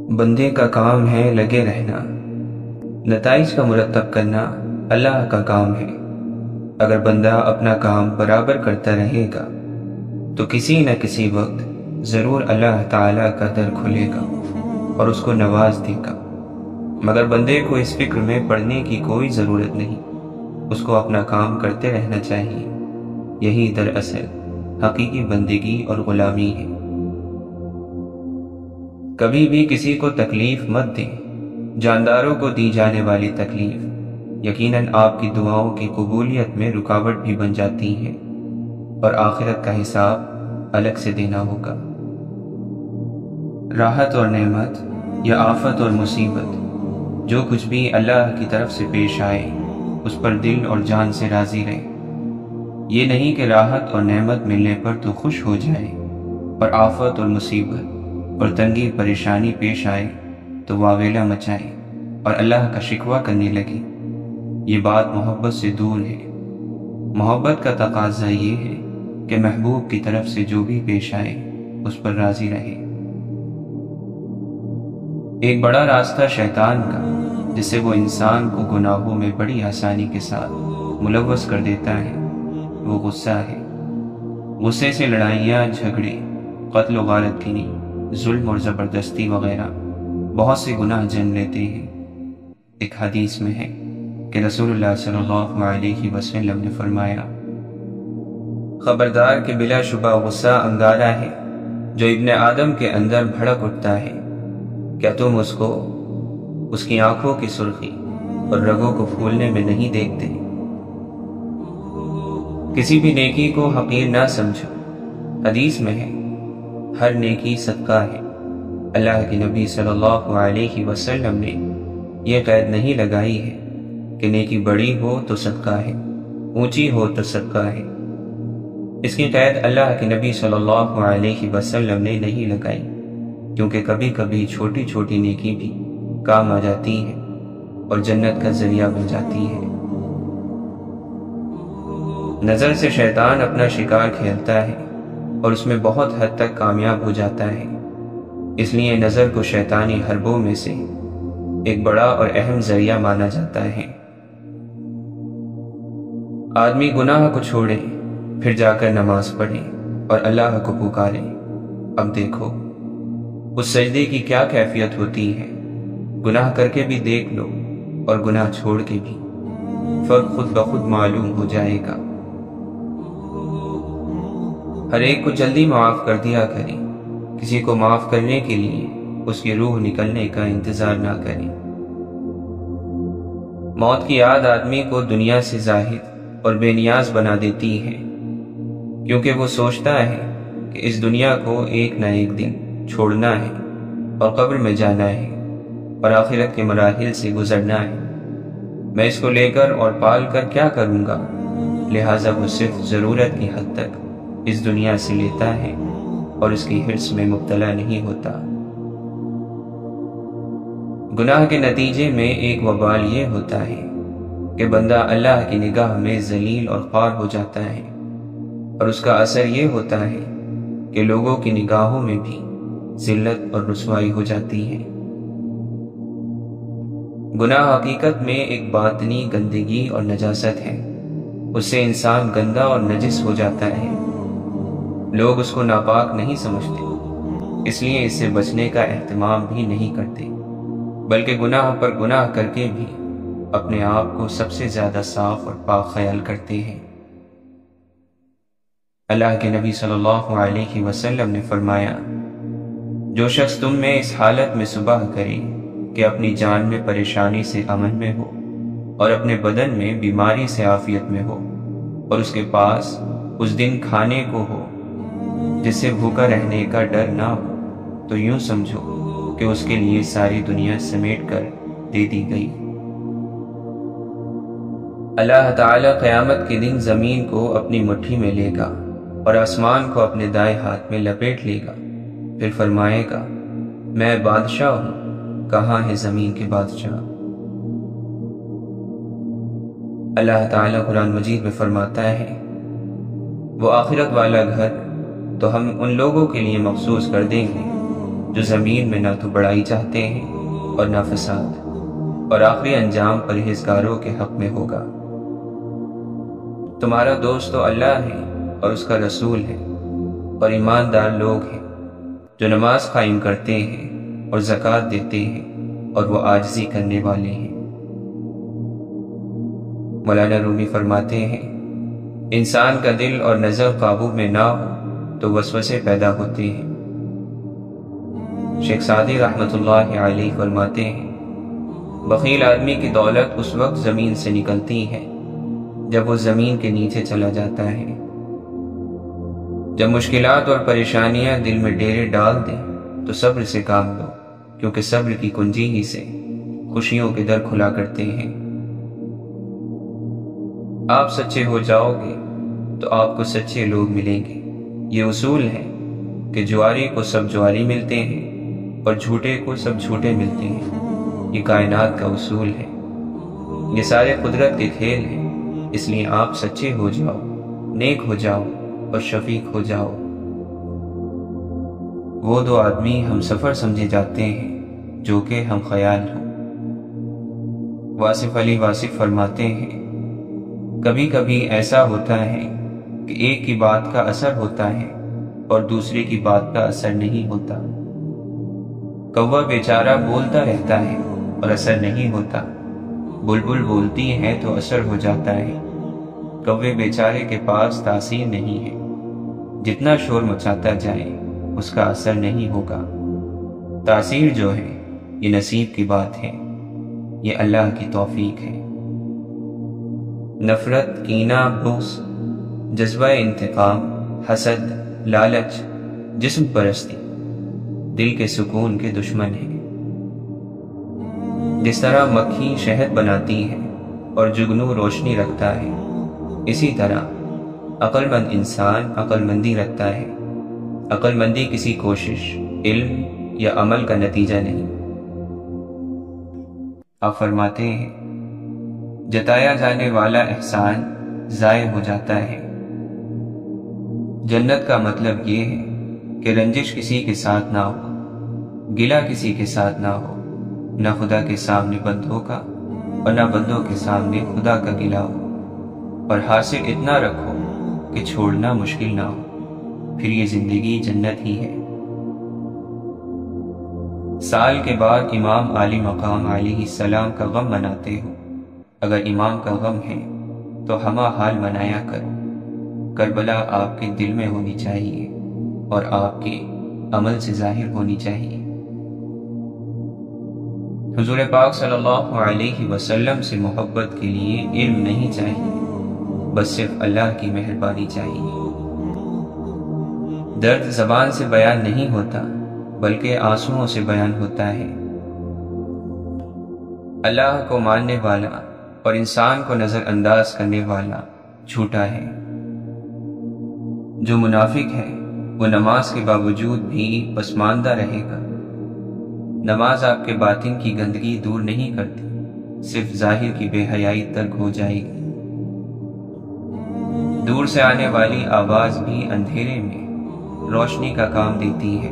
بندے کا کام ہے لگے رہنا، نتائج کا مرتب کرنا اللہ کا کام ہے۔ اگر بندہ اپنا کام برابر کرتا رہے گا تو کسی نہ کسی وقت ضرور اللہ تعالیٰ کا در کھلے گا اور اس کو نواز دے گا۔ مگر بندے کو اس فکر میں پڑنے کی کوئی ضرورت نہیں، اس کو اپنا کام کرتے رہنا چاہیے۔ یہی دراصل حقیقی بندگی اور غلامی ہے۔ کبھی بھی کسی کو تکلیف مت دیں۔ جانداروں کو دی جانے والی تکلیف یقیناً آپ کی دعاؤں کی قبولیت میں رکاوٹ بھی بن جاتی ہے اور آخرت کا حساب الگ سے دینا ہوگا۔ راحت اور نعمت یا آفت اور مصیبت، جو کچھ بھی اللہ کی طرف سے پیش آئے اس پر دل اور جان سے راضی رہے۔ یہ نہیں کہ راحت اور نعمت ملنے پر تو خوش ہو جائے اور آفت اور مصیبت اور تنگی پریشانی پیش آئے تو واویلا مچائے اور اللہ کا شکوہ کرنے لگے۔ یہ بات محبت سے دور ہے۔ محبت کا تقاضا یہ ہے کہ محبوب کی طرف سے جو بھی پیش آئے اس پر راضی رہے۔ ایک بڑا راستہ شیطان کا جس سے وہ انسان کو گناہوں میں بڑی آسانی کے ساتھ ملوث کر دیتا ہے، وہ غصہ ہے۔ غصے سے لڑائیاں، جھگڑے، قتل و غارت گری، ظلم اور زبردستی وغیرہ بہت سے گناہ جن لیتے ہیں۔ ایک حدیث میں ہے کہ رسول اللہ صلی اللہ علیہ وسلم نے فرمایا، خبردار کہ بلا شبہ غصہ انگارہ ہے جو ابن آدم کے اندر بھڑک اٹھتا ہے۔ کیا تم اس کو اس کی آنکھوں کی سرخی اور رگوں کو پھولنے میں نہیں دیکھتے؟ کسی بھی نیکی کو حقیر نہ سمجھو۔ حدیث میں ہے ہر نیکی صدقہ ہے۔ اللہ کے نبی صلی اللہ علیہ وسلم نے یہ قید نہیں لگائی ہے کہ نیکی بڑی ہو تو صدقہ ہے، اونچی ہو تو صدقہ ہے۔ اس کی قید اللہ کے نبی صلی اللہ علیہ وسلم نے نہیں لگائی، کیونکہ کبھی کبھی چھوٹی چھوٹی نیکی بھی کام آ جاتی ہے اور جنت کا ذریعہ بن جاتی ہے۔ نظر سے شیطان اپنا شکار کھیلتا ہے اور اس میں بہت حد تک کامیاب ہو جاتا ہے۔ اس لیے نظر کو شیطانی حربوں میں سے ایک بڑا اور اہم ذریعہ مانا جاتا ہے۔ آدمی گناہ کو چھوڑے، پھر جا کر نماز پڑھے اور اللہ کو پکارے۔ اب دیکھو اس سجدے کی کیا کیفیت ہوتی ہے۔ گناہ کر کے بھی دیکھ لو اور گناہ چھوڑ کے بھی، فرق خود بخود معلوم ہو جائے گا۔ ہر ایک کو جلدی معاف کر دیا کریں۔ کسی کو معاف کرنے کے لیے اس کی روح نکلنے کا انتظار نہ کریں۔ موت کی یاد آدمی کو دنیا سے زاہد اور بے نیاز بنا دیتی ہے، کیونکہ وہ سوچتا ہے کہ اس دنیا کو ایک نہ ایک دن چھوڑنا ہے اور قبر میں جانا ہے اور آخرت کے مراحل سے گزرنا ہے۔ میں اس کو لے کر اور پال کر کیا کروں گا؟ لہٰذا وہ صرف ضرورت کی حد تک اس دنیا سے لیتا ہے اور اس کی حرص میں مبتلا نہیں ہوتا۔ گناہ کے نتیجے میں ایک وبال یہ ہوتا ہے کہ بندہ اللہ کی نگاہ میں ذلیل اور خوار ہو جاتا ہے، اور اس کا اثر یہ ہوتا ہے کہ لوگوں کی نگاہوں میں بھی ذلت اور رسوائی ہو جاتی ہے۔ گناہ حقیقت میں ایک باطنی گندگی اور نجاست ہے۔ اس سے انسان گندا اور نجس ہو جاتا ہے۔ لوگ اس کو ناپاک نہیں سمجھتے، اس لیے اس سے بچنے کا اہتمام بھی نہیں کرتے، بلکہ گناہ پر گناہ کر کے بھی اپنے آپ کو سب سے زیادہ صاف اور پاک خیال کرتے ہیں۔ اللہ کے نبی صلی اللہ علیہ وسلم نے فرمایا، جو شخص تم میں اس حالت میں صبح کرے کہ اپنی جان میں پریشانی سے امن میں ہو اور اپنے بدن میں بیماری سے عافیت میں ہو، اور اس کے پاس اس دن کھانے کو ہو جس سے بھوکا رہنے کا ڈر نہ ہو، تو یوں سمجھو کہ اس کے لیے ساری دنیا سمیٹ کر دے دی گئی۔ اللہ تعالیٰ قیامت کے دن زمین کو اپنی مٹھی میں لے گا اور آسمان کو اپنے دائیں ہاتھ میں لپیٹ لے گا، پھر فرمائے گا، میں بادشاہ ہوں، کہاں ہے زمین کے بادشاہ؟ اللہ تعالیٰ قرآن مجید میں فرماتا ہے، وہ آخرت والا گھر تو ہم ان لوگوں کے لیے مخصوص کر دیں گے جو زمین میں نہ تو بڑائی چاہتے ہیں اور نہ فساد، اور آخری انجام پرہیزگاروں کے حق میں ہوگا۔ تمہارا دوست تو اللہ ہے اور اس کا رسول ہے، اور ایماندار لوگ ہیں جو نماز قائم کرتے ہیں اور زکوٰۃ دیتے ہیں اور وہ عاجزی کرنے والے ہیں۔ مولانا رومی فرماتے ہیں، انسان کا دل اور نظر قابو میں نہ ہو تو وسوسے پیدا ہوتے ہیں۔ شیخ سعدی رحمۃ اللہ علیہ فرماتے ہیں، بخیل آدمی کی دولت اس وقت زمین سے نکلتی ہے جب وہ زمین کے نیچے چلا جاتا ہے۔ جب مشکلات اور پریشانیاں دل میں ڈیرے ڈال دیں تو صبر سے کام لو، کیونکہ صبر کی کنجی ہی سے خوشیوں کے در کھلا کرتے ہیں۔ آپ سچے ہو جاؤ گے تو آپ کو سچے لوگ ملیں گے۔ یہ اصول ہے کہ جواری کو سب جواری ملتے ہیں اور جھوٹے کو سب جھوٹے ملتے ہیں۔ یہ کائنات کا اصول ہے، یہ سارے قدرت کے کھیل ہیں۔ اس لیے آپ سچے ہو جاؤ، نیک ہو جاؤ اور شفیق ہو جاؤ۔ وہ دو آدمی ہم سفر سمجھے جاتے ہیں جو کہ ہم خیال ہوں۔ واصف علی واصف فرماتے ہیں، کبھی کبھی ایسا ہوتا ہے کہ ایک کی بات کا اثر ہوتا ہے اور دوسرے کی بات کا اثر نہیں ہوتا۔ کوا بیچارہ بولتا رہتا ہے اور اثر نہیں ہوتا، بلبل بولتی ہے تو اثر ہو جاتا ہے۔ کوے بیچارے کے پاس تاثیر نہیں ہے، جتنا شور مچاتا جائے اس کا اثر نہیں ہوگا۔ تاثیر جو ہے یہ نصیب کی بات ہے، یہ اللہ کی توفیق ہے۔ نفرت، کینہ، بغض، جذبہ انتقام، حسد، لالچ، جسم پرستی دل کے سکون کے دشمن ہیں۔ جس طرح مکھی شہد بناتی ہے اور جگنو روشنی رکھتا ہے، اسی طرح عقل مند انسان عقل مندی رکھتا ہے۔ عقل مندی کسی کوشش، علم یا عمل کا نتیجہ نہیں۔ آپ فرماتے ہیں، جتایا جانے والا احسان ضائع ہو جاتا ہے۔ جنت کا مطلب یہ ہے کہ رنجش کسی کے ساتھ نہ ہو، گلہ کسی کے ساتھ نہ ہو، نہ خدا کے سامنے بندوں کا اور نہ بندوں کے سامنے خدا کا گلہ ہو، اور حاصل اتنا رکھو کہ چھوڑنا مشکل نہ ہو، پھر یہ زندگی جنت ہی ہے۔ سال کے بعد امام علی مقام علیہ السلام کا غم مناتے ہو۔ اگر امام کا غم ہے تو ہمہ حال منایا کرو۔ کربلا آپ کے دل میں ہونی چاہیے اور آپ کے عمل سے ظاہر ہونی چاہیے۔ حضور پاک صلی اللہ علیہ وسلم سے محبت کے لیے علم نہیں چاہیے، بس صرف اللہ کی مہربانی چاہیے۔ درد زبان سے بیان نہیں ہوتا بلکہ آنسوؤں سے بیان ہوتا ہے۔ اللہ کو ماننے والا اور انسان کو نظر انداز کرنے والا جھوٹا ہے۔ جو منافق ہے وہ نماز کے باوجود بھی پسماندہ رہے گا۔ نماز آپ کے باطن کی گندگی دور نہیں کرتی، صرف ظاہر کی بے حیائی ترک ہو جائے گی۔ دور سے آنے والی آواز بھی اندھیرے میں روشنی کا کام دیتی ہے۔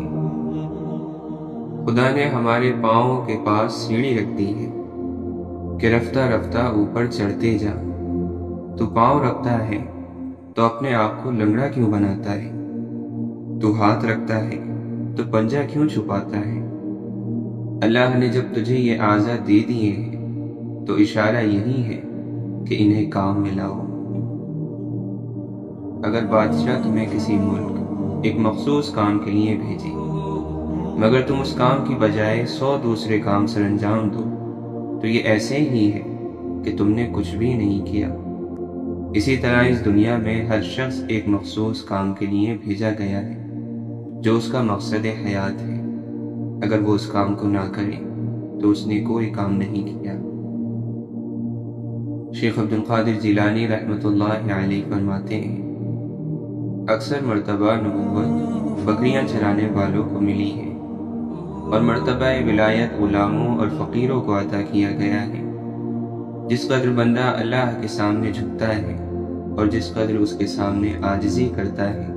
خدا نے ہمارے پاؤں کے پاس سیڑھی رکھ دی ہے کہ رفتہ رفتہ اوپر چڑھتے جا۔ تو پاؤں رکھتا ہے تو اپنے آپ کو لنگڑا کیوں بناتا ہے؟ تو ہاتھ رکھتا ہے تو پنجہ کیوں چھپاتا ہے؟ اللہ نے جب تجھے یہ اعضاء دے دیے ہیں تو اشارہ یہی ہے کہ انہیں کام میں لاؤ۔ اگر بادشاہ تمہیں کسی ملک ایک مخصوص کام کے لیے بھیجے، مگر تم اس کام کی بجائے 100 دوسرے کام سر انجام دو، تو یہ ایسے ہی ہے کہ تم نے کچھ بھی نہیں کیا۔ اسی طرح اس دنیا میں ہر شخص ایک مخصوص کام کے لیے بھیجا گیا ہے جو اس کا مقصد حیات ہے۔ اگر وہ اس کام کو نہ کرے تو اس نے کوئی کام نہیں کیا۔ شیخ عبد القادر جیلانی رحمۃ اللہ علیہ فرماتے ہیں، اکثر مرتبہ نبوت بکریاں چرانے والوں کو ملی ہے اور مرتبہ ولایت غلاموں اور فقیروں کو عطا کیا گیا ہے۔ جس قدر بندہ اللہ کے سامنے جھکتا ہے اور جس قدر اس کے سامنے عاجزی کرتا ہے،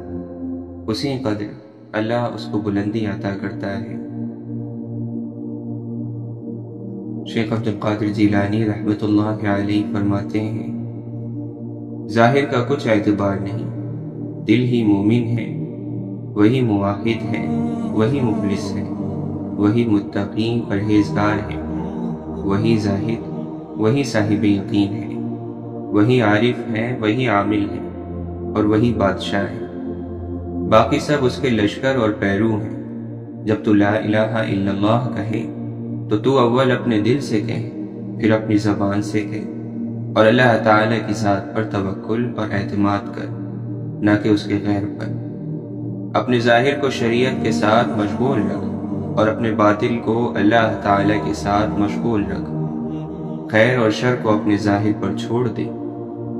اسی قدر اللہ اس کو بلندی عطا کرتا ہے۔ شیخ عبد القادر جیلانی رحمۃ اللہ علیہ فرماتے ہیں، ظاہر کا کچھ اعتبار نہیں، دل ہی مومن ہے، وہی موحد ہے، وہی مخلص ہے، وہی متقی پرہیزگار ہے، وہی زاہد، وہی صاحب یقین ہے، وہی عارف ہے، وہی عامل ہے، اور وہی بادشاہ ہے۔ باقی سب اس کے لشکر اور پیرو ہیں۔ جب تو لا الہ الا اللہ کہے تو اول اپنے دل سے کہے، پھر اپنی زبان سے کہے، اور اللہ تعالیٰ کی ذات پر توکل اور اعتماد کر، نہ کہ اس کے غیر پر۔ اپنے ظاہر کو شریعت کے ساتھ مشغول رکھ اور اپنے باطن کو اللہ تعالیٰ کے ساتھ مشغول رکھ۔ خیر اور شر کو اپنے ظاہر پر چھوڑ دے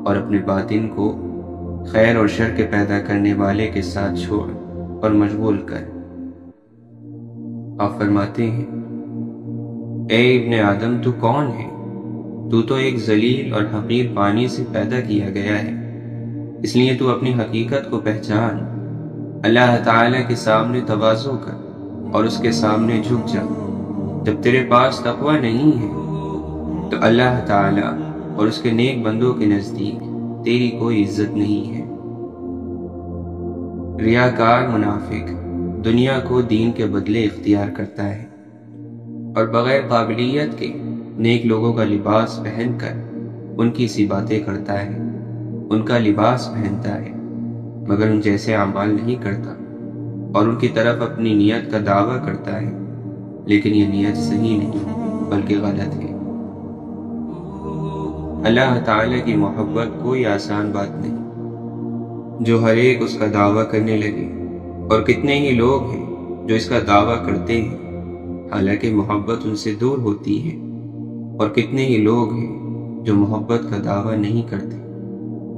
اور اپنے باطن کو خیر اور شر کے پیدا کرنے والے کے ساتھ چھوڑ اور مشغول کر۔ آپ فرماتے ہیں، اے ابن آدم تو کون ہے؟ تو ایک ذلیل اور حقیر پانی سے پیدا کیا گیا ہے، اس لیے تو اپنی حقیقت کو پہچان، اللہ تعالیٰ کے سامنے تواضع کر اور اس کے سامنے جھک جا۔ جب تیرے پاس تقوی نہیں ہے تو اللہ تعالیٰ اور اس کے نیک بندوں کے نزدیک تیری کوئی عزت نہیں ہے۔ ریاکار منافق دنیا کو دین کے بدلے اختیار کرتا ہے اور بغیر قابلیت کے نیک لوگوں کا لباس پہن کر ان کی سی باتیں کرتا ہے، ان کا لباس پہنتا ہے مگر ان جیسے اعمال نہیں کرتا، اور ان کی طرف اپنی نیت کا دعویٰ کرتا ہے، لیکن یہ نیت صحیح نہیں بلکہ غلط ہے۔ اللہ تعالیٰ کی محبت کوئی آسان بات نہیں، جو ہر ایک اس کا دعویٰ کرنے لگے، اور کتنے ہی لوگ ہیں جو اس کا دعویٰ کرتے ہیں حالانکہ محبت ان سے دور ہوتی ہے، اور کتنے ہی لوگ ہیں جو محبت کا دعویٰ نہیں کرتے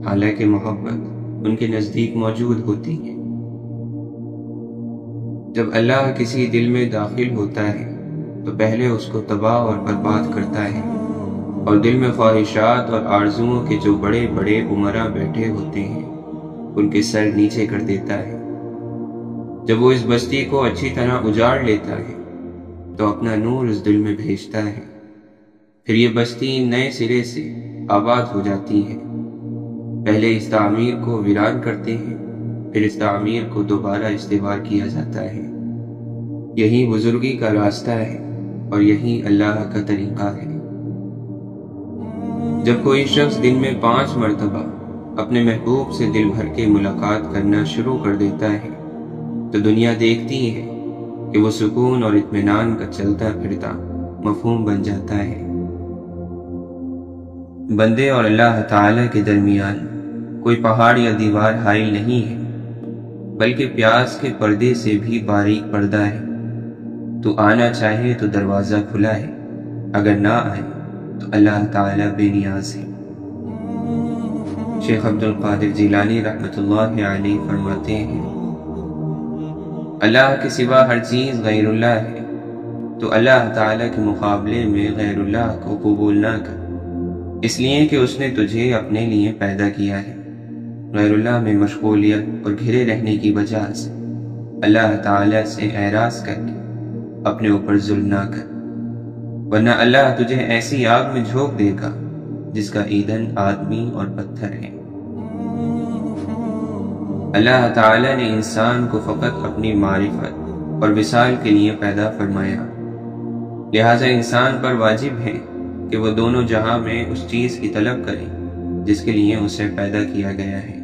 حالانکہ محبت ان کے نزدیک موجود ہوتی ہے۔ جب اللہ کسی دل میں داخل ہوتا ہے تو پہلے اس کو تباہ اور برباد کرتا ہے، اور دل میں خواہشات اور آرزوؤں کے جو بڑے بڑے امراء بیٹھے ہوتے ہیں ان کے سر نیچے کر دیتا ہے۔ جب وہ اس بستی کو اچھی طرح اجاڑ لیتا ہے تو اپنا نور اس دل میں بھیجتا ہے، پھر یہ بستی نئے سرے سے آباد ہو جاتی ہے۔ پہلے اس تعمیر کو ویران کرتے ہیں، پھر اس تعمیر کو دوبارہ استوار کیا جاتا ہے۔ یہی بزرگی کا راستہ ہے اور یہی اللہ کا طریقہ ہے۔ جب کوئی شخص دن میں 5 مرتبہ اپنے محبوب سے دل بھر کے ملاقات کرنا شروع کر دیتا ہے تو دنیا دیکھتی ہے کہ وہ سکون اور اطمینان کا چلتا پھرتا مفہوم بن جاتا ہے۔ بندے اور اللہ تعالیٰ کے درمیان کوئی پہاڑ یا دیوار حائل نہیں ہے، بلکہ پیاس کے پردے سے بھی باریک پردہ ہے۔ تو آنا چاہے تو دروازہ کھلا ہے، اگر نہ آئے تو اللہ تعالیٰ بے نیاز ہے۔ شیخ عبد القادر جیلانی رحمۃ اللہ علیہ فرماتے ہیں، اللہ کے سوا ہر چیز غیر اللہ ہے، تو اللہ تعالیٰ کے مقابلے میں غیر اللہ کو قبول نہ کر، اس لیے کہ اس نے تجھے اپنے لیے پیدا کیا ہے۔ غیر اللہ میں مشغولیت اور گھرے رہنے کی وجہ سے اللہ تعالیٰ سے اعراض کر کے اپنے اوپر ظلم نہ کر، ورنہ اللہ تجھے ایسی آگ میں جھونک دے گا جس کا ایندھن آدمی اور پتھر ہے۔ اللہ تعالیٰ نے انسان کو فقط اپنی معرفت اور وصال کے لیے پیدا فرمایا، لہٰذا انسان پر واجب ہے کہ وہ دونوں جہاں میں اس چیز کی طلب کرے جس کے لیے اسے پیدا کیا گیا ہے۔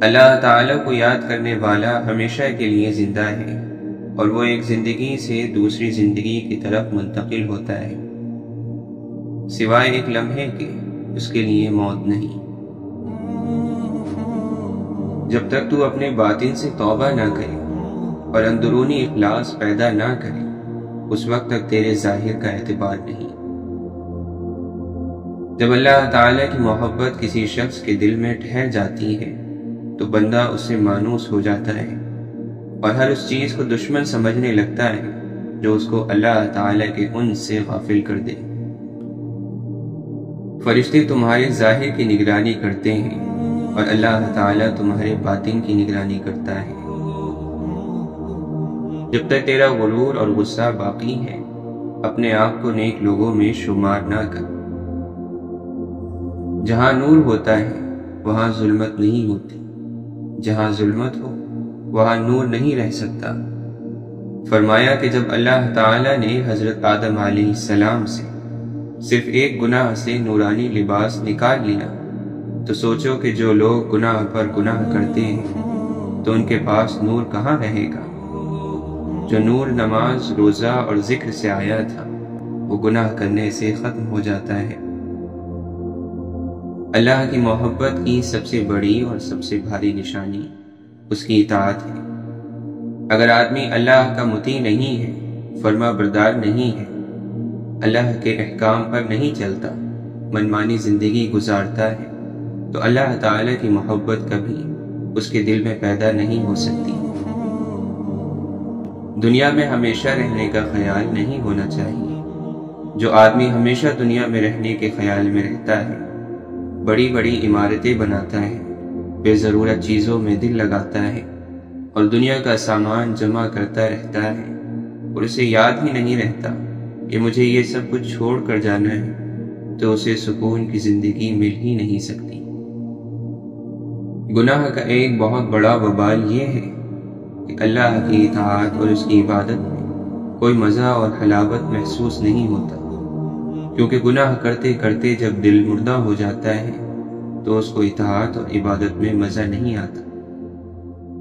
اللہ تعالیٰ کو یاد کرنے والا ہمیشہ کے لیے زندہ ہے، اور وہ ایک زندگی سے دوسری زندگی کی طرف منتقل ہوتا ہے، سوائے ایک لمحے کے اس کے لیے موت نہیں۔ جب تک تو اپنے باطن سے توبہ نہ کرے اور اندرونی اخلاص پیدا نہ کرے، اس وقت تک تیرے ظاہر کا اعتبار نہیں۔ جب اللہ تعالیٰ کی محبت کسی شخص کے دل میں ٹھہر جاتی ہے تو بندہ اس سے مانوس ہو جاتا ہے اور ہر اس چیز کو دشمن سمجھنے لگتا ہے جو اس کو اللہ تعالیٰ کے انس سے غافل کر دے۔ فرشتے تمہارے ظاہر کی نگرانی کرتے ہیں اور اللہ تعالیٰ تمہارے باطن کی نگرانی کرتا ہے۔ جب تک تیرا غرور اور غصہ باقی ہے اپنے آپ کو نیک لوگوں میں شمار نہ کر۔ جہاں نور ہوتا ہے وہاں ظلمت نہیں ہوتی، جہاں ظلمت ہو وہاں نور نہیں رہ سکتا۔ فرمایا کہ جب اللہ تعالیٰ نے حضرت آدم علیہ السلام سے صرف ایک گناہ سے نورانی لباس نکال لیا تو سوچو کہ جو لوگ گناہ پر گناہ کرتے ہیں تو ان کے پاس نور کہاں رہے گا۔ جو نور نماز، روزہ اور ذکر سے آیا تھا وہ گناہ کرنے سے ختم ہو جاتا ہے۔ اللہ کی محبت کی سب سے بڑی اور سب سے بھاری نشانی اس کی اطاعت ہے۔ اگر آدمی اللہ کا مطیع نہیں ہے، فرما بردار نہیں ہے، اللہ کے احکام پر نہیں چلتا، منمانی زندگی گزارتا ہے، تو اللہ تعالی کی محبت کبھی اس کے دل میں پیدا نہیں ہو سکتی۔ دنیا میں ہمیشہ رہنے کا خیال نہیں ہونا چاہیے۔ جو آدمی ہمیشہ دنیا میں رہنے کے خیال میں رہتا ہے، بڑی بڑی عمارتیں بناتا ہے، بے ضرورت چیزوں میں دل لگاتا ہے اور دنیا کا سامان جمع کرتا رہتا ہے اور اسے یاد ہی نہیں رہتا کہ مجھے یہ سب کچھ چھوڑ کر جانا ہے، تو اسے سکون کی زندگی مل ہی نہیں سکتی۔ گناہ کا ایک بہت بڑا وبال یہ ہے کہ اللہ کی اطاعت اور اس کی عبادت میں کوئی مزہ اور حلاوت محسوس نہیں ہوتا، کیونکہ گناہ کرتے کرتے جب دل مردہ ہو جاتا ہے تو اس کو اطاعت اور عبادت میں مزہ نہیں آتا۔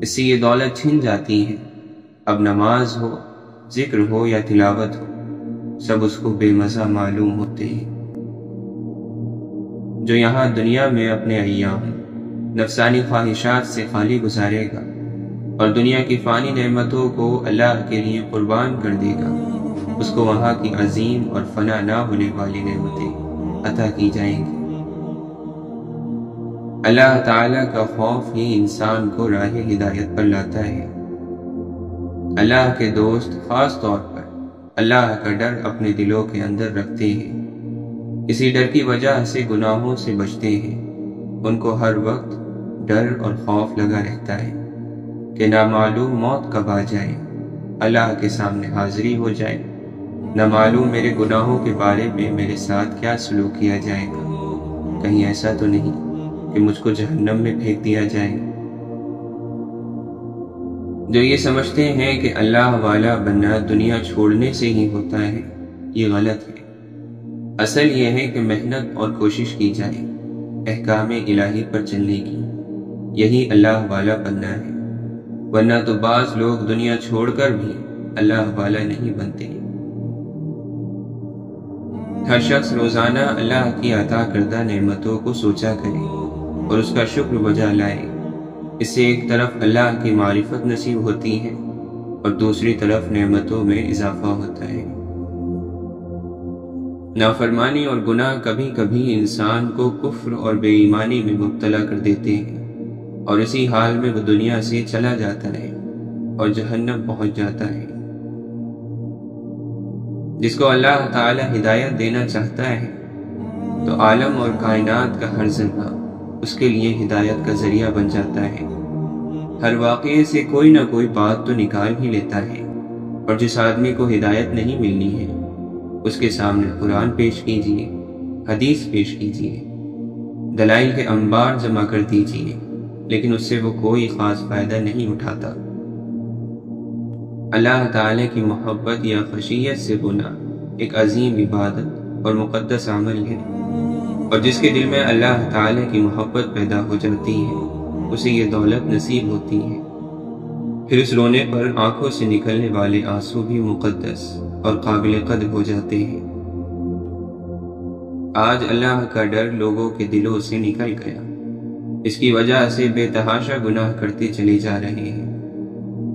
اس سے یہ دولت چھن جاتی ہے۔ اب نماز ہو، ذکر ہو یا تلاوت ہو، سب اس کو بے مزہ معلوم ہوتے ہیں۔ جو یہاں دنیا میں اپنے ایام نفسانی خواہشات سے خالی گزارے گا اور دنیا کی فانی نعمتوں کو اللہ کے لیے قربان کر دے گا، اس کو وہاں کی عظیم اور فنا نہ ہونے والی نعمتیں عطا کی جائیں گی۔ اللہ تعالیٰ کا خوف ہی انسان کو راہ ہدایت پر لاتا ہے۔ اللہ کے دوست خاص طور پر اللہ کا ڈر اپنے دلوں کے اندر رکھتے ہیں۔ اسی ڈر کی وجہ سے گناہوں سے بچتے ہیں۔ ان کو ہر وقت ڈر اور خوف لگا رہتا ہے کہ نامعلوم موت کب آ جائے، اللہ کے سامنے حاضری ہو جائے، نہ معلوم میرے گناہوں کے بارے میں میرے ساتھ کیا سلوک کیا جائے گا، کہیں ایسا تو نہیں کہ مجھ کو جہنم میں پھینک دیا جائے۔ جو یہ سمجھتے ہیں کہ اللہ والا بننا دنیا چھوڑنے سے ہی ہوتا ہے، یہ غلط ہے۔ اصل یہ ہے کہ محنت اور کوشش کی جائے احکام الہی پر چلنے کی، یہی اللہ والا بننا ہے، ورنہ تو بعض لوگ دنیا چھوڑ کر بھی اللہ والا نہیں بنتے۔ ہر شخص روزانہ اللہ کی عطا کردہ نعمتوں کو سوچا کرے اور اس کا شکر بجا لائے۔ اس سے ایک طرف اللہ کی معرفت نصیب ہوتی ہے اور دوسری طرف نعمتوں میں اضافہ ہوتا ہے۔ نافرمانی اور گناہ کبھی کبھی انسان کو کفر اور بے ایمانی میں مبتلا کر دیتے ہیں اور اسی حال میں وہ دنیا سے چلا جاتا ہے اور جہنم پہنچ جاتا ہے۔ جس کو اللہ تعالی ہدایت دینا چاہتا ہے تو عالم اور کائنات کا ہر ذرہ اس کے لیے ہدایت کا ذریعہ بن جاتا ہے۔ ہر واقعے سے کوئی نہ کوئی بات تو نکال ہی لیتا ہے، اور جس آدمی کو ہدایت نہیں ملنی ہے اس کے سامنے قرآن پیش کیجیے، حدیث پیش کیجیے، دلائل کے انبار جمع کر دیجیے، لیکن اس سے وہ کوئی خاص فائدہ نہیں اٹھاتا۔ اللہ تعالی کی محبت یا خشیت سے ہونا ایک عظیم عبادت اور مقدس عمل ہے، اور جس کے دل میں اللہ تعالی کی محبت پیدا ہو جاتی ہے اسے یہ دولت نصیب ہوتی ہے۔ پھر اس رونے پر آنکھوں سے نکلنے والے آنسو بھی مقدس اور قابل قدر ہو جاتے ہیں۔ آج اللہ کا ڈر لوگوں کے دلوں سے نکل گیا، اس کی وجہ سے بے تحاشا گناہ کرتے چلے جا رہے ہیں۔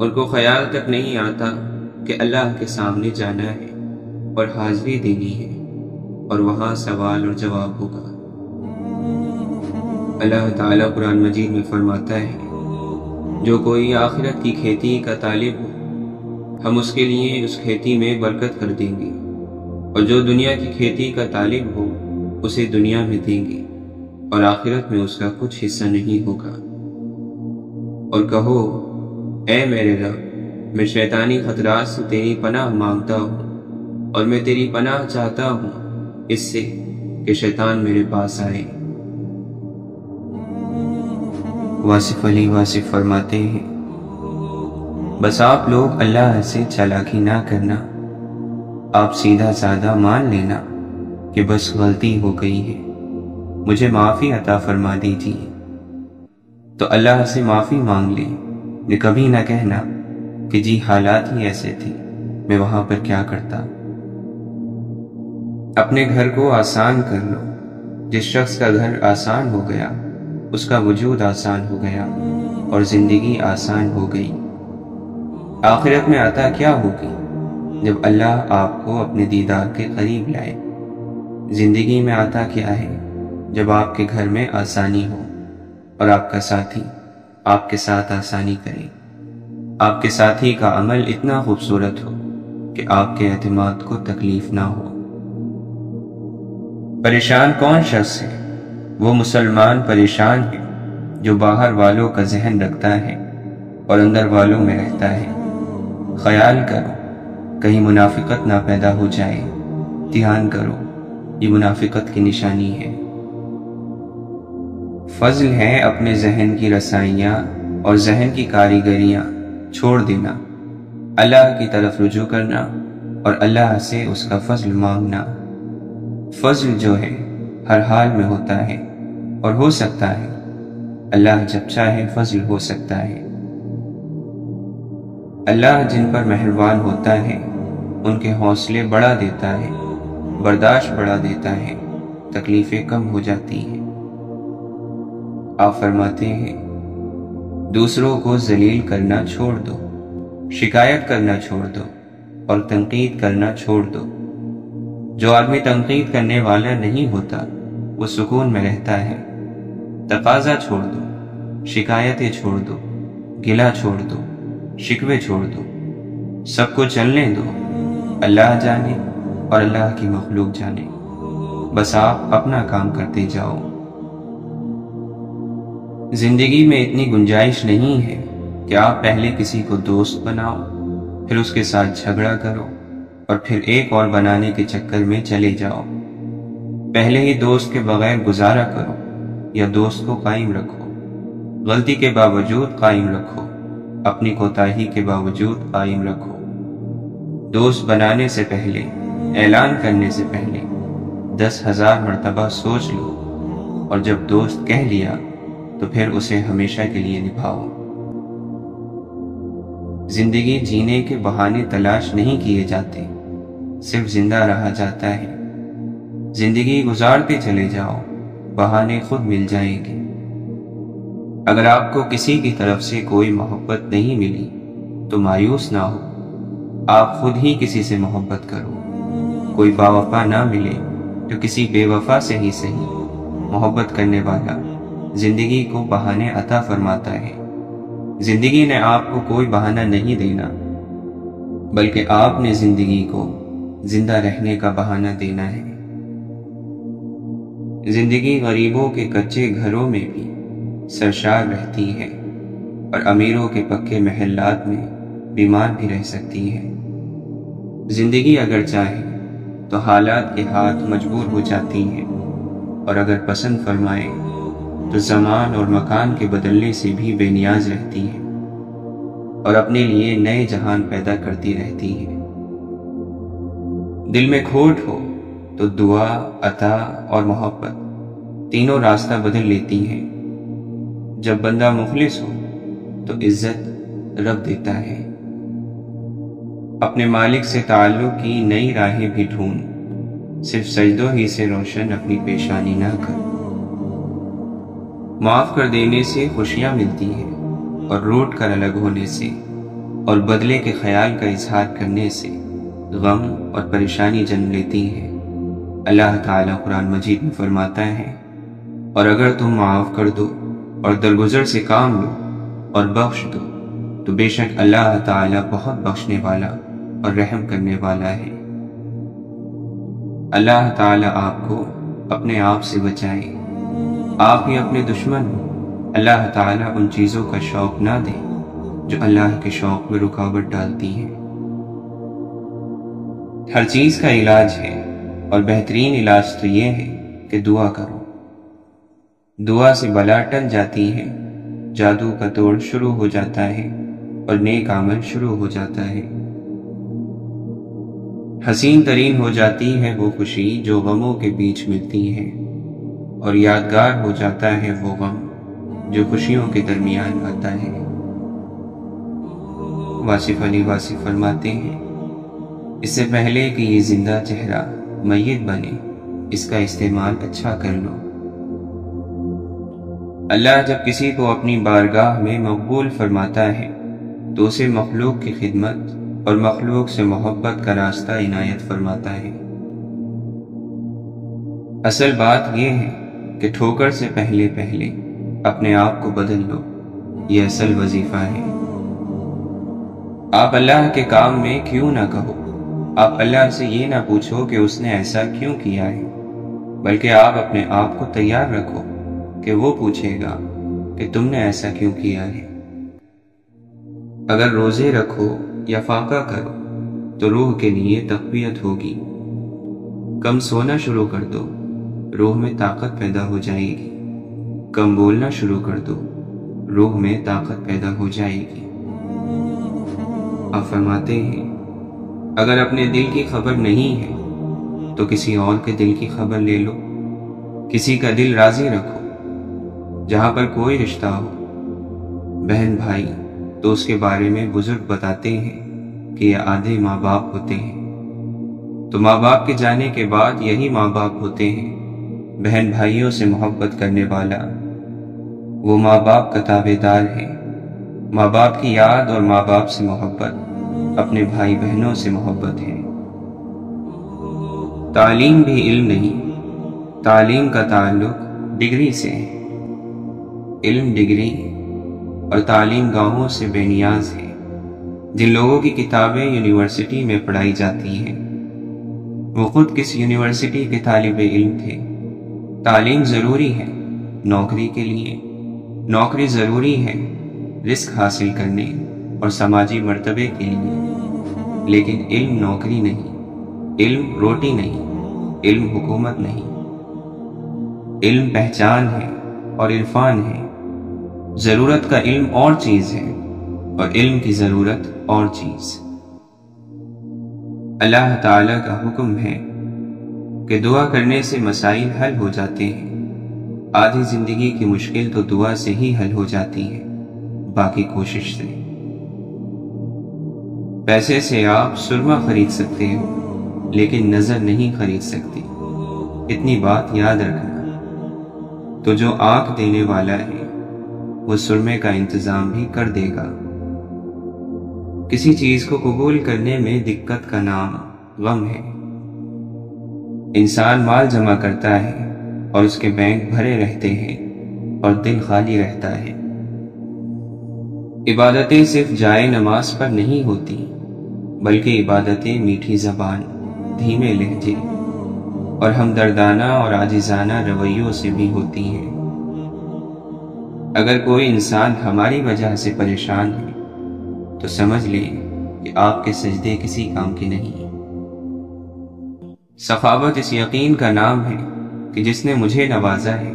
ان کو خیال تک نہیں آتا کہ اللہ کے سامنے جانا ہے اور حاضری دینی ہے اور وہاں سوال اور جواب ہوگا۔ اللہ تعالیٰ قرآن مجید میں فرماتا ہے، جو کوئی آخرت کی کھیتی کا طالب ہو ہم اس کے لیے اس کھیتی میں برکت کر دیں گے، اور جو دنیا کی کھیتی کا طالب ہو اسے دنیا میں دیں گے اور آخرت میں اس کا کچھ حصہ نہیں ہوگا۔ اور کہو، اے میرے رب، میں شیطانی خطرات سے تیری پناہ مانگتا ہوں اور میں تیری پناہ چاہتا ہوں اس سے کہ شیطان میرے پاس آئے۔ واصف علی واصف فرماتے ہیں، بس آپ لوگ اللہ سے چالاکی نہ کرنا، آپ سیدھا سادہ مان لینا کہ بس غلطی ہو گئی ہے، مجھے معافی عطا فرما دیجیے۔ تو اللہ سے معافی مانگ لیں، یہ کبھی نہ کہنا کہ جی حالات ہی ایسے تھے، میں وہاں پر کیا کرتا۔ اپنے گھر کو آسان کر لو، جس شخص کا گھر آسان ہو گیا اس کا وجود آسان ہو گیا اور زندگی آسان ہو گئی۔ آخرت میں عطا کیا ہوگی جب اللہ آپ کو اپنے دیدار کے قریب لائے۔ زندگی میں عطا کیا ہے جب آپ کے گھر میں آسانی ہو اور آپ کا ساتھی آپ کے ساتھ آسانی کرے، آپ کے ساتھی کا عمل اتنا خوبصورت ہو کہ آپ کے اعتماد کو تکلیف نہ ہو۔ پریشان کون شخص ہے؟ وہ مسلمان پریشان ہے جو باہر والوں کا ذہن رکھتا ہے اور اندر والوں میں رہتا ہے۔ خیال کرو کہیں منافقت نہ پیدا ہو جائے، دھیان کرو یہ منافقت کی نشانی ہے۔ فضل ہے اپنے ذہن کی رسائیاں اور ذہن کی کاریگریاں چھوڑ دینا، اللہ کی طرف رجوع کرنا اور اللہ سے اس کا فضل مانگنا۔ فضل جو ہے ہر حال میں ہوتا ہے اور ہو سکتا ہے، اللہ جب چاہے فضل ہو سکتا ہے۔ اللہ جن پر مہربان ہوتا ہے ان کے حوصلے بڑھا دیتا ہے، برداشت بڑھا دیتا ہے، تکلیفیں کم ہو جاتی ہیں۔ آپ فرماتے ہیں، دوسروں کو ذلیل کرنا چھوڑ دو، شکایت کرنا چھوڑ دو اور تنقید کرنا چھوڑ دو۔ جو آدمی تنقید کرنے والا نہیں ہوتا وہ سکون میں رہتا ہے۔ تقاضا چھوڑ دو، شکایتیں چھوڑ دو، گلہ چھوڑ دو، شکوے چھوڑ دو، سب کو چلنے دو۔ اللہ جانے اور اللہ کی مخلوق جانے، بس آپ اپنا کام کرتے جاؤ۔ زندگی میں اتنی گنجائش نہیں ہے کہ آپ پہلے کسی کو دوست بناؤ، پھر اس کے ساتھ جھگڑا کرو اور پھر ایک اور بنانے کے چکر میں چلے جاؤ۔ پہلے ہی دوست کے بغیر گزارا کرو یا دوست کو قائم رکھو، غلطی کے باوجود قائم رکھو، اپنی کوتاہی کے باوجود قائم رکھو۔ دوست بنانے سے پہلے، اعلان کرنے سے پہلے 10,000 مرتبہ سوچ لو، اور جب دوست کہہ لیا تو پھر اسے ہمیشہ کے لیے نبھاؤ۔ زندگی جینے کے بہانے تلاش نہیں کیے جاتے، صرف زندہ رہا جاتا ہے۔ زندگی گزارتے چلے جاؤ، بہانے خود مل جائیں گے۔ اگر آپ کو کسی کی طرف سے کوئی محبت نہیں ملی تو مایوس نہ ہو، آپ خود ہی کسی سے محبت کرو۔ کوئی باوفا نہ ملے تو کسی بے وفا سے ہی صحیح، محبت کرنے والا زندگی کو بہانے عطا فرماتا ہے۔ زندگی نے آپ کو کوئی بہانہ نہیں دینا، بلکہ آپ نے زندگی کو زندہ رہنے کا بہانہ دینا ہے۔ زندگی غریبوں کے کچے گھروں میں بھی سرشار رہتی ہے اور امیروں کے پکے محلات میں بیمار بھی رہ سکتی ہے۔ زندگی اگر چاہے تو حالات کے ہاتھ مجبور ہو جاتی ہیں، اور اگر پسند فرمائے تو زمان اور مکان کے بدلنے سے بھی بے نیاز رہتی ہے اور اپنے لیے نئے جہان پیدا کرتی رہتی ہے۔ دل میں کھوٹ ہو تو دعا، عطا اور محبت تینوں راستہ بدل لیتی ہیں۔ جب بندہ مخلص ہو تو عزت رب دیتا ہے۔ اپنے مالک سے تعلق کی نئی راہیں بھی ڈھونڈ، صرف سجدوں ہی سے روشن اپنی پیشانی نہ کر۔ معاف کر دینے سے خوشیاں ملتی ہیں اور روٹ کر الگ ہونے سے اور بدلے کے خیال کا اظہار کرنے سے غم اور پریشانی جنم لیتی ہیں۔ اللہ تعالیٰ قرآن مجید میں فرماتا ہے، اور اگر تم معاف کر دو اور درگزر سے کام لو اور بخش دو تو بے شک اللہ تعالیٰ بہت بخشنے والا اور رحم کرنے والا ہے۔ اللہ تعالیٰ آپ کو اپنے آپ سے بچائے۔ آپ ہی اپنے دشمن ہو۔ اللہ تعالیٰ ان چیزوں کا شوق نہ دے جو اللہ کے شوق میں رکاوٹ ڈالتی ہیں۔ ہر چیز کا علاج ہے اور بہترین علاج تو یہ ہے کہ دعا کرو۔ دعا سے بلا ٹل جاتی ہے، جادو کا توڑ شروع ہو جاتا ہے اور نیک عمل شروع ہو جاتا ہے۔ حسین ترین ہو جاتی ہے وہ خوشی جو غموں کے بیچ ملتی ہے، اور یادگار ہو جاتا ہے وہ غم جو خوشیوں کے درمیان آتا ہے۔ واصف علی واصف فرماتے ہیں، اس سے پہلے کہ یہ زندہ چہرہ میت بنے، اس کا استعمال اچھا کر لو۔ اللہ جب کسی کو اپنی بارگاہ میں مقبول فرماتا ہے تو اسے مخلوق کی خدمت اور مخلوق سے محبت کا راستہ عنایت فرماتا ہے۔ اصل بات یہ ہے کہ ٹھوکر سے پہلے اپنے آپ کو بدل لو، یہ اصل وظیفہ ہے۔ آپ اللہ کے کام میں کیوں نہ کہو، آپ اللہ سے یہ نہ پوچھو کہ اس نے ایسا کیوں کیا ہے، بلکہ آپ اپنے آپ کو تیار رکھو کہ وہ پوچھے گا کہ تم نے ایسا کیوں کیا ہے۔ اگر روزے رکھو یا فاقہ کرو تو روح کے لیے تقویت ہوگی۔ کم سونا شروع کر دو، روح میں طاقت پیدا ہو جائے گی۔ کم بولنا شروع کر دو، روح میں طاقت پیدا ہو جائے گی۔ آپ فرماتے ہیں، اگر اپنے دل کی خبر نہیں ہے تو کسی اور کے دل کی خبر لے لو۔ کسی کا دل راضی رکھو۔ جہاں پر کوئی رشتہ ہو، بہن بھائی، تو اس کے بارے میں بزرگ بتاتے ہیں کہ یہ آدھے ماں باپ ہوتے ہیں، تو ماں باپ کے جانے کے بعد یہی ماں باپ ہوتے ہیں بہن بھائیوں سے محبت کرنے والا۔ وہ ماں باپ کا تابع دار ہے۔ ماں باپ کی یاد اور ماں باپ سے محبت اپنے بھائی بہنوں سے محبت ہے۔ تعلیم بھی علم نہیں، تعلیم کا تعلق ڈگری سے ہے۔ علم ڈگری اور تعلیم گاہوں سے بے نیاز ہے۔ جن لوگوں کی کتابیں یونیورسٹی میں پڑھائی جاتی ہیں وہ خود کس یونیورسٹی کے طالب علم تھے۔ تعلیم ضروری ہے نوکری کے لیے، نوکری ضروری ہے رزق حاصل کرنے اور سماجی مرتبے کے لیے، لیکن علم نوکری نہیں، علم روٹی نہیں، علم حکومت نہیں۔ علم پہچان ہے اور عرفان ہے۔ ضرورت کا علم اور چیز ہے اور علم کی ضرورت اور چیز۔ اللہ تعالیٰ کا حکم ہے کہ دعا کرنے سے مسائل حل ہو جاتے ہیں۔ آدھی زندگی کی مشکل تو دعا سے ہی حل ہو جاتی ہے، باقی کوشش سے۔ پیسے سے آپ سرما خرید سکتے ہو لیکن نظر نہیں خرید سکتے، اتنی بات یاد رکھنا۔ تو جو آنکھ دینے والا ہے وہ سرمے کا انتظام بھی کر دے گا۔ کسی چیز کو قبول کرنے میں دقت کا نام غم ہے۔ انسان مال جمع کرتا ہے اور اس کے بینک بھرے رہتے ہیں اور دل خالی رہتا ہے۔ عبادتیں صرف جائے نماز پر نہیں ہوتی، بلکہ عبادتیں میٹھی زبان، دھیمے لہجے اور ہمدردانہ اور عاجزانہ رویوں سے بھی ہوتی ہیں۔ اگر کوئی انسان ہماری وجہ سے پریشان ہے تو سمجھ لیں کہ آپ کے سجدے کسی کام کے نہیں۔ سخاوت اس یقین کا نام ہے کہ جس نے مجھے نوازا ہے،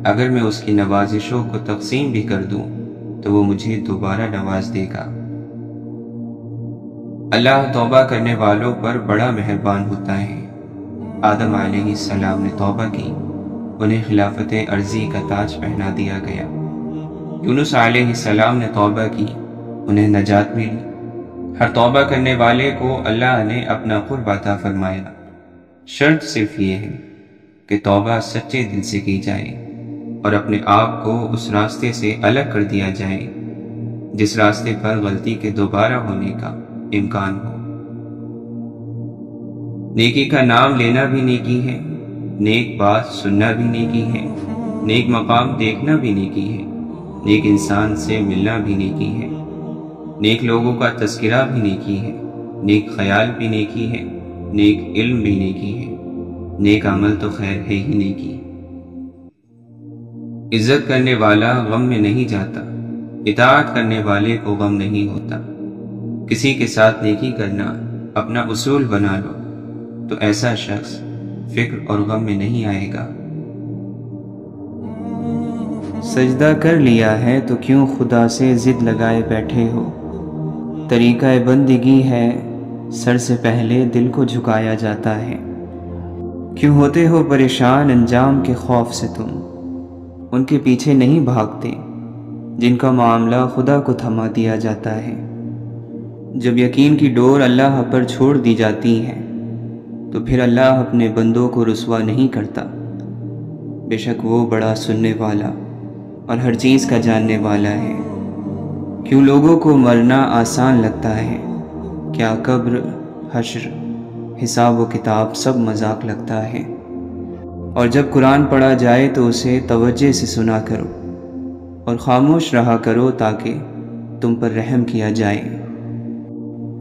اگر میں اس کی نوازشوں کو تقسیم بھی کر دوں تو وہ مجھے دوبارہ نواز دے گا۔ اللہ توبہ کرنے والوں پر بڑا مہربان ہوتا ہے۔ آدم علیہ السلام نے توبہ کی، انہیں خلافت عرضی کا تاج پہنا دیا گیا۔ یونس علیہ السلام نے توبہ کی، انہیں نجات ملی۔ ہر توبہ کرنے والے کو اللہ نے اپنا قرب عطا فرمایا۔ شرط صرف یہ ہے کہ توبہ سچے دل سے کی جائے اور اپنے آپ کو اس راستے سے الگ کر دیا جائے جس راستے پر غلطی کے دوبارہ ہونے کا امکان ہو۔ نیکی کا نام لینا بھی نیکی ہے، نیک بات سننا بھی نیکی ہے، نیک مقام دیکھنا بھی نیکی ہے، نیک انسان سے ملنا بھی نیکی ہے، نیک لوگوں کا تذکرہ بھی نیکی ہے، نیک خیال بھی نیکی ہے، نیک علم بھی نیکی ہے، نیک عمل تو خیر ہے ہی نیکی۔ عزت کرنے والا غم میں نہیں جاتا، اطاعت کرنے والے کو غم نہیں ہوتا۔ کسی کے ساتھ نیکی کرنا اپنا اصول بنا لو، تو ایسا شخص فکر اور غم میں نہیں آئے گا۔ سجدہ کر لیا ہے تو کیوں خدا سے ضد لگائے بیٹھے ہو؟ طریقہ بندگی ہے سر سے پہلے دل کو جھکایا جاتا ہے۔ کیوں ہوتے ہو پریشان انجام کے خوف سے؟ تم ان کے پیچھے نہیں بھاگتے جن کا معاملہ خدا کو تھما دیا جاتا ہے۔ جب یقین کی ڈور اللہ پر چھوڑ دی جاتی ہے تو پھر اللہ اپنے بندوں کو رسوا نہیں کرتا۔ بے شک وہ بڑا سننے والا اور ہر چیز کا جاننے والا ہے۔ کیوں لوگوں کو مرنا آسان لگتا ہے؟ کیا قبر، حشر، حساب و کتاب سب مذاق لگتا ہے؟ اور جب قرآن پڑھا جائے تو اسے توجہ سے سنا کرو اور خاموش رہا کرو تاکہ تم پر رحم کیا جائے۔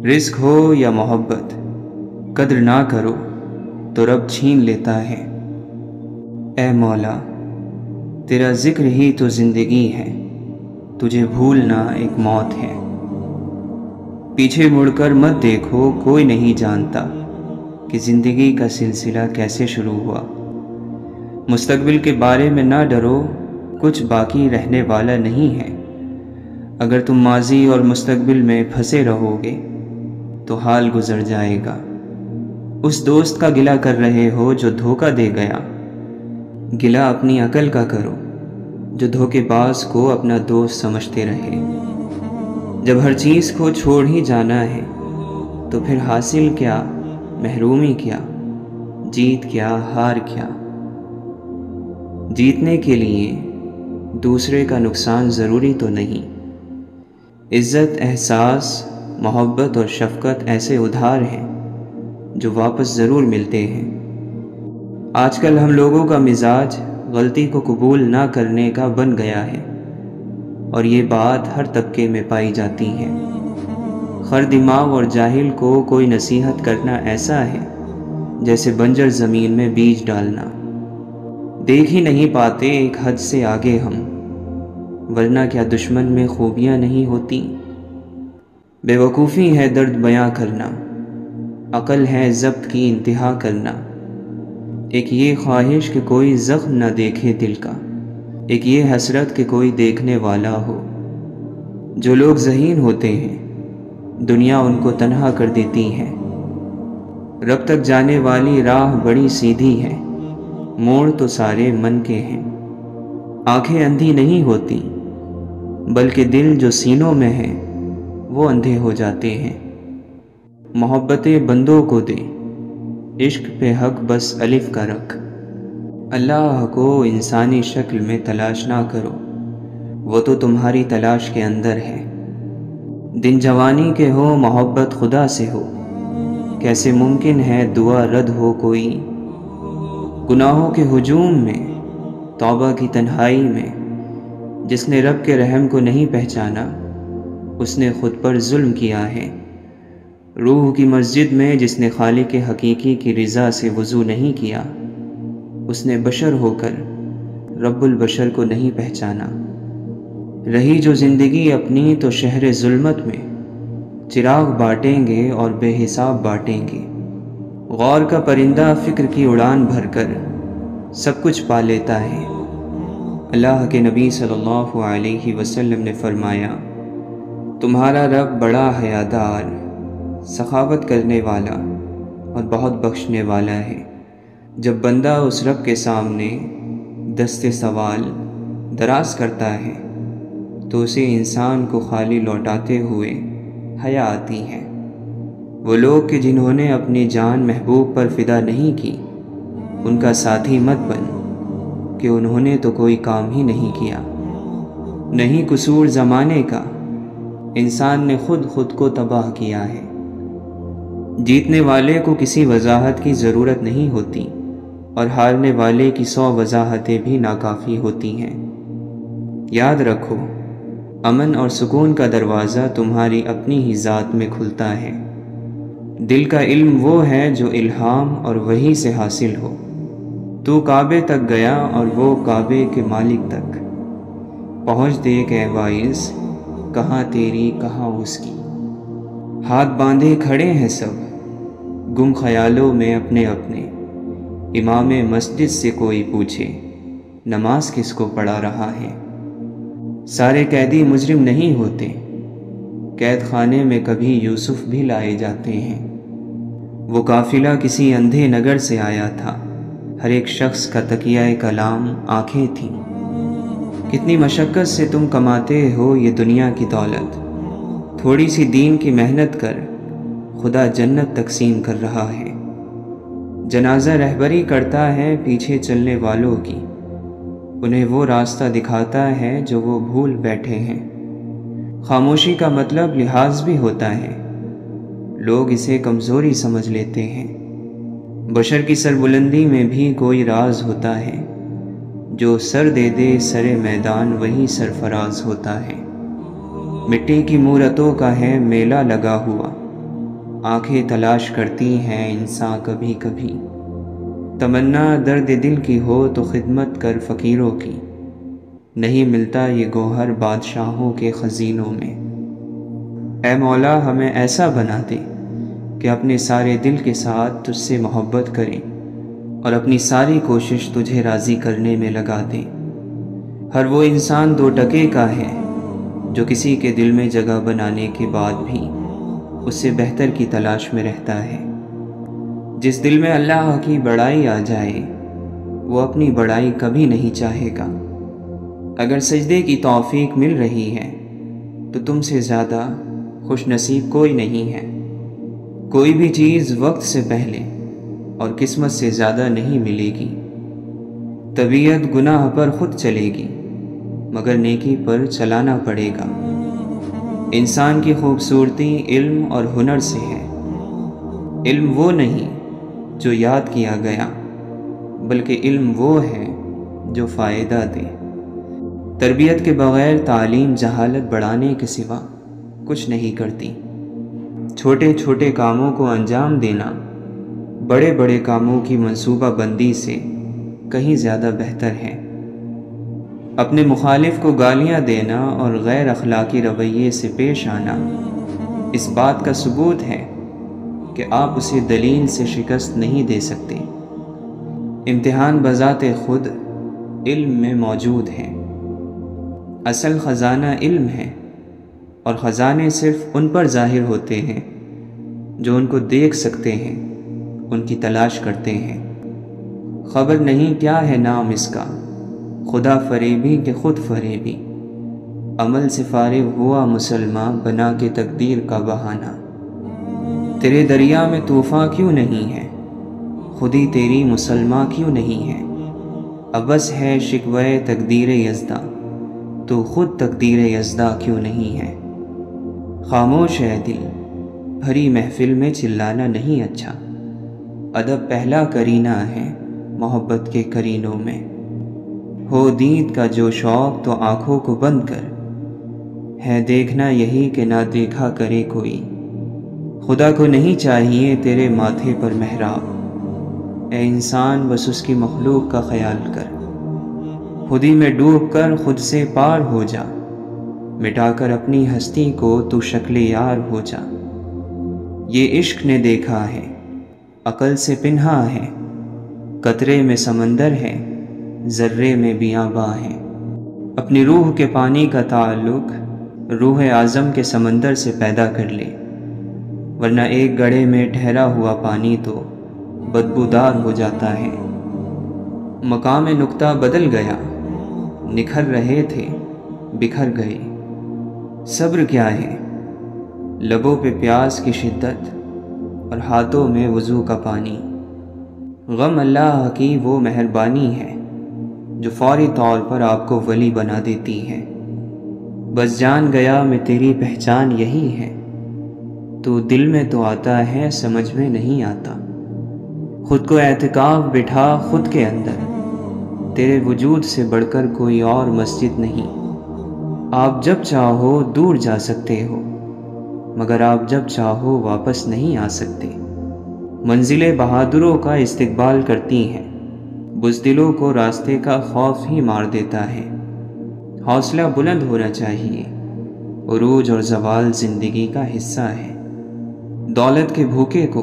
رزق ہو یا محبت، قدر نہ کرو تو رب چھین لیتا ہے۔ اے مولا، تیرا ذکر ہی تو زندگی ہے، تجھے بھولنا ایک موت ہے۔ پیچھے مڑ کر مت دیکھو، کوئی نہیں جانتا کہ زندگی کا سلسلہ کیسے شروع ہوا۔ مستقبل کے بارے میں نہ ڈرو، کچھ باقی رہنے والا نہیں ہے۔ اگر تم ماضی اور مستقبل میں پھنسے رہو گے تو حال گزر جائے گا۔ اس دوست کا گلہ کر رہے ہو جو دھوکہ دے گیا، گلہ اپنی عقل کا کرو جو دھوکے باز کو اپنا دوست سمجھتے رہے۔ جب ہر چیز کو چھوڑ ہی جانا ہے تو پھر حاصل کیا، محرومی کیا، جیت کیا، ہار کیا؟ جیتنے کے لیے دوسرے کا نقصان ضروری تو نہیں۔ عزت، احساس، محبت اور شفقت ایسے ادھار ہیں جو واپس ضرور ملتے ہیں۔ آج کل ہم لوگوں کا مزاج غلطی کو قبول نہ کرنے کا بن گیا ہے، اور یہ بات ہر طبقے میں پائی جاتی ہے۔ خر دماغ اور جاہل کو کوئی نصیحت کرنا ایسا ہے جیسے بنجر زمین میں بیج ڈالنا۔ دیکھ ہی نہیں پاتے ایک حد سے آگے ہم، ورنہ کیا دشمن میں خوبیاں نہیں ہوتی؟ بے وقوفی ہے درد بیاں کرنا، عقل ہے ضبط کی انتہا کرنا۔ ایک یہ خواہش کہ کوئی زخم نہ دیکھے دل کا، ایک یہ حسرت کہ کوئی دیکھنے والا ہو۔ جو لوگ ذہین ہوتے ہیں دنیا ان کو تنہا کر دیتی ہے۔ رب تک جانے والی راہ بڑی سیدھی ہے، موڑ تو سارے من کے ہیں۔ آنکھیں اندھی نہیں ہوتی بلکہ دل جو سینوں میں ہے وہ اندھے ہو جاتے ہیں۔ محبتیں بندوں کو دے، عشق پہ حق بس الف کا رکھ۔ اللہ کو انسانی شکل میں تلاش نہ کرو، وہ تو تمہاری تلاش کے اندر ہے۔ دن جوانی کے ہو محبت خدا سے ہو، کیسے ممکن ہے دعا رد ہو کوئی؟ گناہوں کے ہجوم میں، توبہ کی تنہائی میں، جس نے رب کے رحم کو نہیں پہچانا اس نے خود پر ظلم کیا ہے۔ روح کی مسجد میں جس نے خالق حقیقی کی رضا سے وضو نہیں کیا اس نے بشر ہو کر رب البشر کو نہیں پہچانا۔ رہی جو زندگی اپنی تو شہر ظلمت میں چراغ بانٹیں گے اور بے حساب بانٹیں گے۔ غور کا پرندہ فکر کی اڑان بھر کر سب کچھ پا لیتا ہے۔ اللہ کے نبی صلی اللہ علیہ وسلم نے فرمایا، تمہارا رب بڑا حیادار، سخاوت کرنے والا اور بہت بخشنے والا ہے۔ جب بندہ اس رب کے سامنے دست سوال دراز کرتا ہے تو اسے انسان کو خالی لوٹاتے ہوئے حیا آتی ہے۔ وہ لوگ کہ جنہوں نے اپنی جان محبوب پر فدا نہیں کی، ان کا ساتھی مت بن کہ انہوں نے تو کوئی کام ہی نہیں کیا۔ نہیں قصور زمانے کا، انسان نے خود کو تباہ کیا ہے۔ جیتنے والے کو کسی وضاحت کی ضرورت نہیں ہوتی اور ہارنے والے کی 100 وضاحتیں بھی ناکافی ہوتی ہیں۔ یاد رکھو، امن اور سکون کا دروازہ تمہاری اپنی ہی ذات میں کھلتا ہے۔ دل کا علم وہ ہے جو الہام اور وحی سے حاصل ہو۔ تو کعبے تک گیا اور وہ کعبے کے مالک تک پہنچ دیکھ اے واعظ، کہاں تیری کہاں اس کی۔ ہاتھ باندھے کھڑے ہیں سب، گم خیالوں میں اپنے اپنے، امام مسجد سے کوئی پوچھے نماز کس کو پڑھا رہا ہے۔ سارے قیدی مجرم نہیں ہوتے، قید خانے میں کبھی یوسف بھی لائے جاتے ہیں۔ وہ قافلہ کسی اندھے نگر سے آیا تھا، ہر ایک شخص کا تکیہ کلام آنکھیں تھیں۔ کتنی مشقت سے تم کماتے ہو یہ دنیا کی دولت، تھوڑی سی دین کی محنت کر خدا جنت تقسیم کر رہا ہے۔ جنازہ رہبری کرتا ہے پیچھے چلنے والوں کی، انہیں وہ راستہ دکھاتا ہے جو وہ بھول بیٹھے ہیں۔ خاموشی کا مطلب لحاظ بھی ہوتا ہے، لوگ اسے کمزوری سمجھ لیتے ہیں۔ بشر کی سربلندی میں بھی کوئی راز ہوتا ہے، جو سر دے دے سرے میدان وہی سرفراز ہوتا ہے۔ مٹی کی مورتوں کا ہے میلہ لگا ہوا، آنکھیں تلاش کرتی ہیں انسان کبھی کبھی۔ تمنا درد دل کی ہو تو خدمت کر فقیروں کی، نہیں ملتا یہ گوہر بادشاہوں کے خزینوں میں۔ اے مولا ہمیں ایسا بنا دے کہ اپنے سارے دل کے ساتھ تجھ سے محبت کریں اور اپنی ساری کوشش تجھے راضی کرنے میں لگا دیں۔ ہر وہ انسان 2 ٹکے کا ہے جو کسی کے دل میں جگہ بنانے کے بعد بھی اس سے بہتر کی تلاش میں رہتا ہے۔ جس دل میں اللہ کی بڑائی آ جائے وہ اپنی بڑائی کبھی نہیں چاہے گا۔ اگر سجدے کی توفیق مل رہی ہے تو تم سے زیادہ خوش نصیب کوئی نہیں ہے۔ کوئی بھی چیز وقت سے پہلے اور قسمت سے زیادہ نہیں ملے گی۔ طبیعت گناہ پر خود چلے گی مگر نیکی پر چلانا پڑے گا۔ انسان کی خوبصورتی علم اور ہنر سے ہے۔ علم وہ نہیں جو یاد کیا گیا، بلکہ علم وہ ہے جو فائدہ دے۔ تربیت کے بغیر تعلیم جہالت بڑھانے کے سوا کچھ نہیں کرتی۔ چھوٹے چھوٹے کاموں کو انجام دینا بڑے بڑے کاموں کی منصوبہ بندی سے کہیں زیادہ بہتر ہے۔ اپنے مخالف کو گالیاں دینا اور غیر اخلاقی رویے سے پیش آنا اس بات کا ثبوت ہے کہ آپ اسے دلیل سے شکست نہیں دے سکتے۔ امتحان بذات خود علم میں موجود ہے۔ اصل خزانہ علم ہے اور خزانے صرف ان پر ظاہر ہوتے ہیں جو ان کو دیکھ سکتے ہیں، ان کی تلاش کرتے ہیں۔ خبر نہیں کیا ہے نام اس کا، خدا فریبی کہ خود فریبی، عمل سے فارغ ہوا مسلمان بنا کے تقدیر کا بہانہ۔ تیرے دریا میں طوفان کیوں نہیں ہے، خودی تیری مسلمان کیوں نہیں ہے؟ ابس ہے شکوہ تقدیر یزداں، تو خود تقدیر یزداں کیوں نہیں ہے؟ خاموش ہے دل، بھری محفل میں چلانا نہیں اچھا، ادب پہلا کرینہ ہے محبت کے کرینوں میں۔ ہو دید کا جو شوق تو آنکھوں کو بند کر، ہے دیکھنا یہی کہ نہ دیکھا کرے کوئی۔ خدا کو نہیں چاہیے تیرے ماتھے پر محراب، اے انسان بس اس کی مخلوق کا خیال کر۔ خودی میں ڈوب کر خود سے پار ہو جا، مٹا کر اپنی ہستی کو تو شکل یار ہو جا۔ یہ عشق نے دیکھا ہے، عقل سے پنہا ہے، قطرے میں سمندر ہے، ذرے میں بیاباں ہے۔ اپنی روح کے پانی کا تعلق روح اعظم کے سمندر سے پیدا کر لے، ورنہ ایک گڑھے میں ٹھہرا ہوا پانی تو بدبودار ہو جاتا ہے۔ مقام نقطہ بدل گیا، نکھر رہے تھے بکھر گئے۔ صبر کیا ہے؟ لبوں پہ پیاس کی شدت اور ہاتھوں میں وضو کا پانی۔ غم اللہ کی وہ مہربانی ہے جو فوری طور پر آپ کو ولی بنا دیتی ہے۔ بس جان گیا میں تیری پہچان یہی ہے، تو دل میں تو آتا ہے سمجھ میں نہیں آتا۔ خود کو اعتکاف بٹھا خود کے اندر، تیرے وجود سے بڑھ کر کوئی اور مسجد نہیں۔ آپ جب چاہو دور جا سکتے ہو، مگر آپ جب چاہو واپس نہیں آ سکتے۔ منزلیں بہادروں کا استقبال کرتی ہیں، بزدلوں کو راستے کا خوف ہی مار دیتا ہے۔ حوصلہ بلند ہونا چاہیے، عروج اور زوال زندگی کا حصہ ہے۔ دولت کے بھوکے کو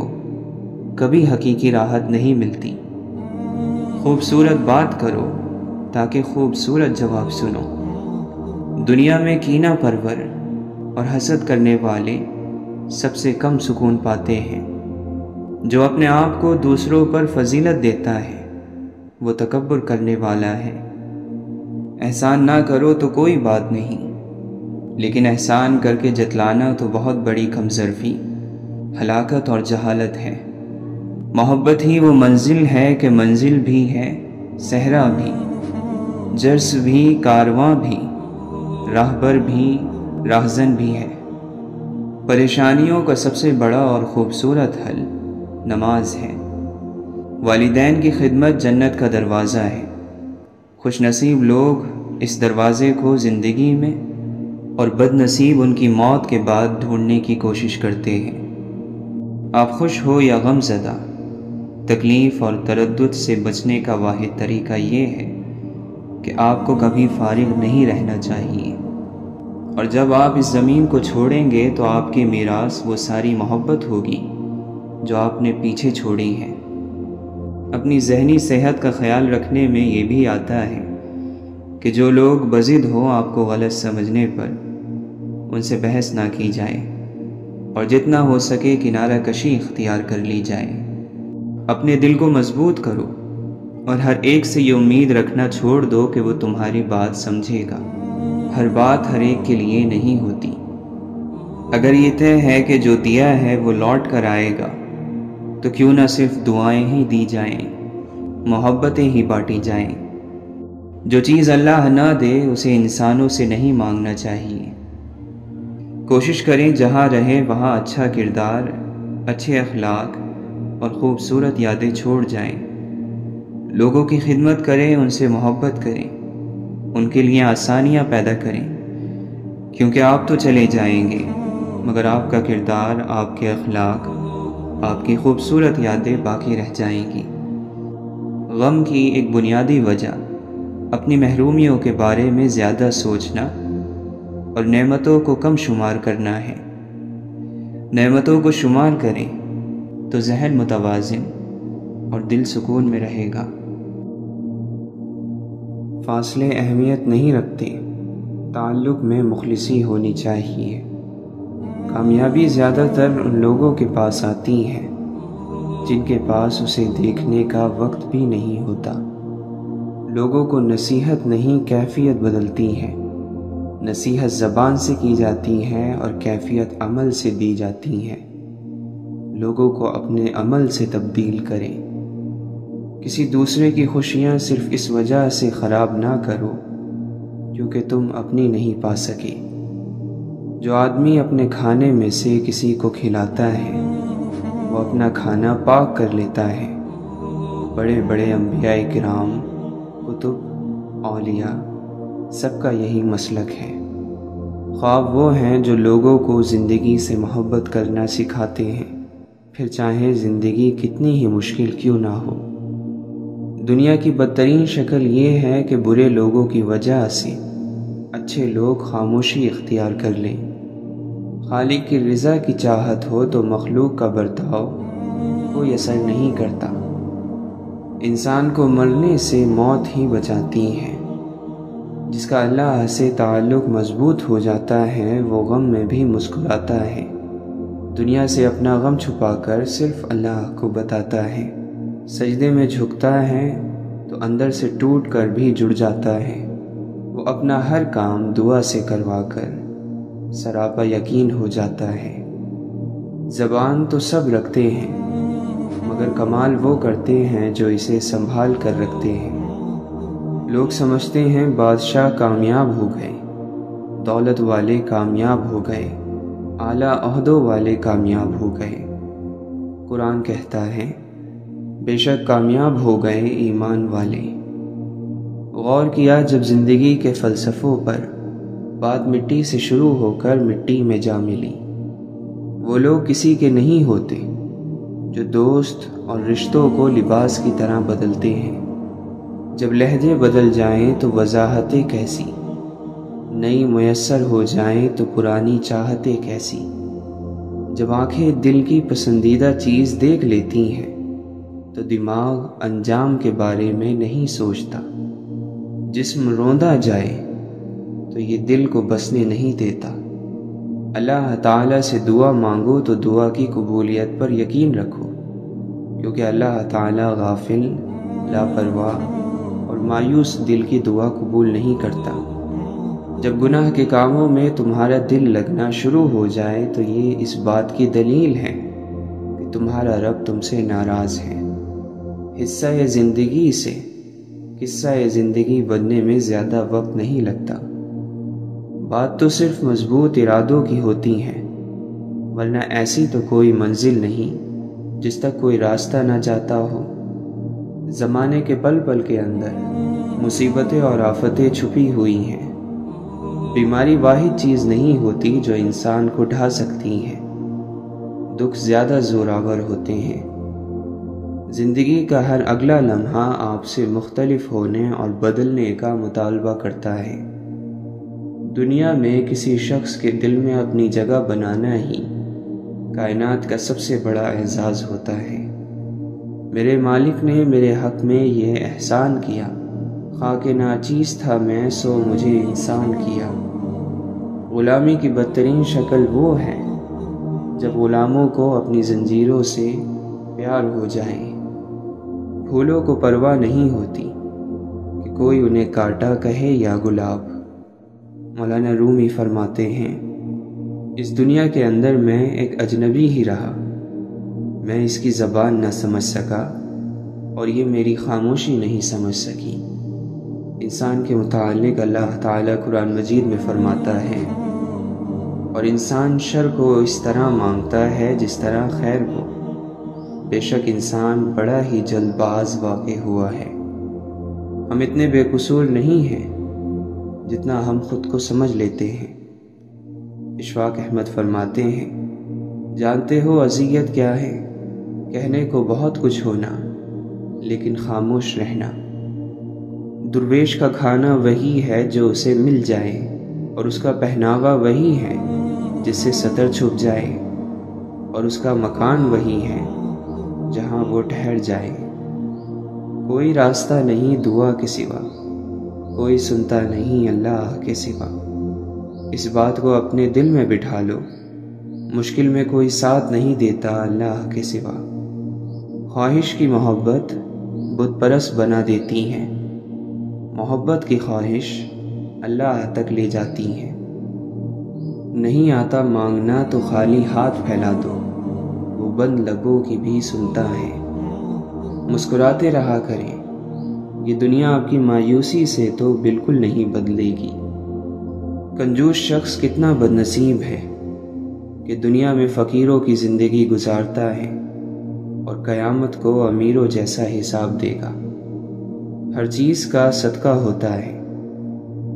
کبھی حقیقی راحت نہیں ملتی۔ خوبصورت بات کرو تاکہ خوبصورت جواب سنو۔ دنیا میں کینہ پرور اور حسد کرنے والے سب سے کم سکون پاتے ہیں۔ جو اپنے آپ کو دوسروں پر فضیلت دیتا ہے وہ تکبر کرنے والا ہے۔ احسان نہ کرو تو کوئی بات نہیں، لیکن احسان کر کے جتلانا تو بہت بڑی کمظرفی، ہلاکت اور جہالت ہے۔ محبت ہی وہ منزل ہے کہ منزل بھی ہے، صحرا بھی، جرس بھی، کارواں بھی، راہبر بھی، راہزن بھی ہے۔ پریشانیوں کا سب سے بڑا اور خوبصورت حل نماز ہے۔ والدین کی خدمت جنت کا دروازہ ہے۔ خوش نصیب لوگ اس دروازے کو زندگی میں اور بد نصیب ان کی موت کے بعد ڈھونڈنے کی کوشش کرتے ہیں۔ آپ خوش ہو یا غم زدہ، تکلیف اور تردد سے بچنے کا واحد طریقہ یہ ہے کہ آپ کو کبھی فارغ نہیں رہنا چاہیے۔ اور جب آپ اس زمین کو چھوڑیں گے تو آپ کی میراث وہ ساری محبت ہوگی جو آپ نے پیچھے چھوڑی ہے۔ اپنی ذہنی صحت کا خیال رکھنے میں یہ بھی آتا ہے کہ جو لوگ بضد ہوں آپ کو غلط سمجھنے پر ان سے بحث نہ کی جائے، اور جتنا ہو سکے کنارہ کشی اختیار کر لی جائے۔ اپنے دل کو مضبوط کرو اور ہر ایک سے یہ امید رکھنا چھوڑ دو کہ وہ تمہاری بات سمجھے گا۔ ہر بات ہر ایک کے لیے نہیں ہوتی۔ اگر یہ طے ہے کہ جو دیا ہے وہ لوٹ کر آئے گا تو کیوں نہ صرف دعائیں ہی دی جائیں، محبتیں ہی بانٹی جائیں۔ جو چیز اللہ نہ دے اسے انسانوں سے نہیں مانگنا چاہیے۔ کوشش کریں جہاں رہیں وہاں اچھا کردار، اچھے اخلاق اور خوبصورت یادیں چھوڑ جائیں۔ لوگوں کی خدمت کریں، ان سے محبت کریں، ان کے لیے آسانیاں پیدا کریں، کیونکہ آپ تو چلے جائیں گے مگر آپ کا کردار، آپ کے اخلاق، آپ کی خوبصورت یادیں باقی رہ جائیں گی۔ غم کی ایک بنیادی وجہ اپنی محرومیوں کے بارے میں زیادہ سوچنا اور نعمتوں کو کم شمار کرنا ہے۔ نعمتوں کو شمار کریں تو ذہن متوازن اور دل سکون میں رہے گا۔ فاصلے اہمیت نہیں رکھتے، تعلق میں مخلصی ہونی چاہیے۔ کامیابی زیادہ تر ان لوگوں کے پاس آتی ہے جن کے پاس اسے دیکھنے کا وقت بھی نہیں ہوتا۔ لوگوں کو نصیحت نہیں کیفیت بدلتی ہے۔ نصیحت زبان سے کی جاتی ہے اور کیفیت عمل سے دی جاتی ہے۔ لوگوں کو اپنے عمل سے تبدیل کریں۔ کسی دوسرے کی خوشیاں صرف اس وجہ سے خراب نہ کرو کیونکہ تم اپنی نہیں پا سکے۔ جو آدمی اپنے کھانے میں سے کسی کو کھلاتا ہے وہ اپنا کھانا پاک کر لیتا ہے۔ بڑے بڑے انبیاء کرام، کتب، اولیاء، سب کا یہی مسلک ہے۔ خواب وہ ہیں جو لوگوں کو زندگی سے محبت کرنا سکھاتے ہیں، پھر چاہے زندگی کتنی ہی مشکل کیوں نہ ہو۔ دنیا کی بدترین شکل یہ ہے کہ برے لوگوں کی وجہ سے اچھے لوگ خاموشی اختیار کر لیں۔ خالق کی رضا کی چاہت ہو تو مخلوق کا برتاؤ کوئی اثر نہیں کرتا۔ انسان کو مرنے سے موت ہی بچاتی ہے۔ جس کا اللہ سے تعلق مضبوط ہو جاتا ہے وہ غم میں بھی مسکراتا ہے۔ دنیا سے اپنا غم چھپا کر صرف اللہ کو بتاتا ہے۔ سجدے میں جھکتا ہے تو اندر سے ٹوٹ کر بھی جڑ جاتا ہے۔ وہ اپنا ہر کام دعا سے کروا کر سراپا یقین ہو جاتا ہے۔ زبان تو سب رکھتے ہیں مگر کمال وہ کرتے ہیں جو اسے سنبھال کر رکھتے ہیں۔ لوگ سمجھتے ہیں بادشاہ کامیاب ہو گئے، دولت والے کامیاب ہو گئے، اعلیٰ عہدوں والے کامیاب ہو گئے۔ قرآن کہتا ہے بے شک کامیاب ہو گئے ایمان والے۔ غور کیا جب زندگی کے فلسفوں پر بات مٹی سے شروع ہو کر مٹی میں جا ملی۔ وہ لوگ کسی کے نہیں ہوتے جو دوست اور رشتوں کو لباس کی طرح بدلتے ہیں۔ جب لہجے بدل جائیں تو وضاحتیں کیسی، نئی میسر ہو جائیں تو پرانی چاہتیں کیسی۔ جب آنکھیں دل کی پسندیدہ چیز دیکھ لیتی ہیں تو دماغ انجام کے بارے میں نہیں سوچتا۔ جسم روندا جائے تو یہ دل کو بسنے نہیں دیتا۔ اللہ تعالیٰ سے دعا مانگو تو دعا کی قبولیت پر یقین رکھو، کیونکہ اللہ تعالیٰ غافل، لاپرواہ اور مایوس دل کی دعا قبول نہیں کرتا۔ جب گناہ کے کاموں میں تمہارا دل لگنا شروع ہو جائے تو یہ اس بات کی دلیل ہے کہ تمہارا رب تم سے ناراض ہے۔ حصہ زندگی سے قصہ زندگی بننے میں زیادہ وقت نہیں لگتا۔ بات تو صرف مضبوط ارادوں کی ہوتی ہے، ورنہ ایسی تو کوئی منزل نہیں جس تک کوئی راستہ نہ جاتا ہو۔ زمانے کے پل پل کے اندر مصیبتیں اور آفتیں چھپی ہوئی ہیں۔ بیماری واحد چیز نہیں ہوتی جو انسان کو ڈھا سکتی ہے، دکھ زیادہ زوراور ہوتے ہیں۔ زندگی کا ہر اگلا لمحہ آپ سے مختلف ہونے اور بدلنے کا مطالبہ کرتا ہے۔ دنیا میں کسی شخص کے دل میں اپنی جگہ بنانا ہی کائنات کا سب سے بڑا اعزاز ہوتا ہے۔ میرے مالک نے میرے حق میں یہ احسان کیا، خاک ناچیز تھا میں سو مجھے انسان کیا۔ غلامی کی بدترین شکل وہ ہے جب غلاموں کو اپنی زنجیروں سے پیار ہو جائے۔ پھولوں کو پرواہ نہیں ہوتی کہ کوئی انہیں کاٹا کہے یا گلاب۔ مولانا رومی فرماتے ہیں، اس دنیا کے اندر میں ایک اجنبی ہی رہا، میں اس کی زبان نہ سمجھ سکا اور یہ میری خاموشی نہیں سمجھ سکی۔ انسان کے متعلق اللہ تعالیٰ قرآن مجید میں فرماتا ہے، اور انسان شر کو اس طرح مانگتا ہے جس طرح خیر کو، بے شک انسان بڑا ہی جلد باز واقع ہوا ہے۔ ہم اتنے بے قصور نہیں ہیں جتنا ہم خود کو سمجھ لیتے ہیں۔ اشفاق احمد فرماتے ہیں، جانتے ہو اذیت کیا ہے؟ کہنے کو بہت کچھ ہونا لیکن خاموش رہنا۔ درویش کا کھانا وہی ہے جو اسے مل جائے، اور اس کا پہناوا وہی ہے جس سے سطر چھپ جائے، اور اس کا مکان وہی ہے جہاں وہ ٹھہر جائے۔ کوئی راستہ نہیں دعا کے سوا، کوئی سنتا نہیں اللہ کے سوا۔ اس بات کو اپنے دل میں بٹھا لو، مشکل میں کوئی ساتھ نہیں دیتا اللہ کے سوا۔ خواہش کی محبت بت پرست بنا دیتی ہے، محبت کی خواہش اللہ تک لے جاتی ہے۔ نہیں آتا مانگنا تو خالی ہاتھ پھیلا دو، وہ بند لبوں کی بھی سنتا ہے۔ مسکراتے رہا کریں، یہ دنیا آپ کی مایوسی سے تو بالکل نہیں بدلے گی۔ کنجوس شخص کتنا بد نصیب ہے کہ دنیا میں فقیروں کی زندگی گزارتا ہے اور قیامت کو امیروں جیسا حساب دے گا۔ ہر چیز کا صدقہ ہوتا ہے،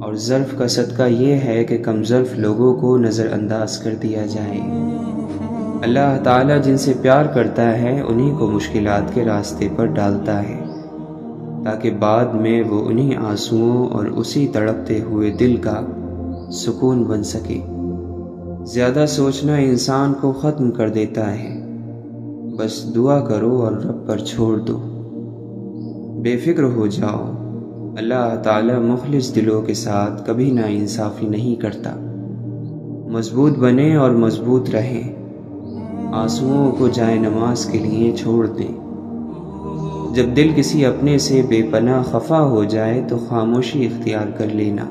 اور ظرف کا صدقہ یہ ہے کہ کم ظرف لوگوں کو نظر انداز کر دیا جائے۔ اللہ تعالیٰ جن سے پیار کرتا ہے انہی کو مشکلات کے راستے پر ڈالتا ہے، تاکہ بعد میں وہ انہی آنسوؤں اور اسی تڑپتے ہوئے دل کا سکون بن سکے۔ زیادہ سوچنا انسان کو ختم کر دیتا ہے، بس دعا کرو اور رب پر چھوڑ دو۔ بے فکر ہو جاؤ، اللہ تعالیٰ مخلص دلوں کے ساتھ کبھی نا انصافی نہیں کرتا۔ مضبوط بنیں اور مضبوط رہیں، آنسوؤں کو جائے نماز کے لیے چھوڑ دیں۔ جب دل کسی اپنے سے بے پناہ خفا ہو جائے تو خاموشی اختیار کر لینا،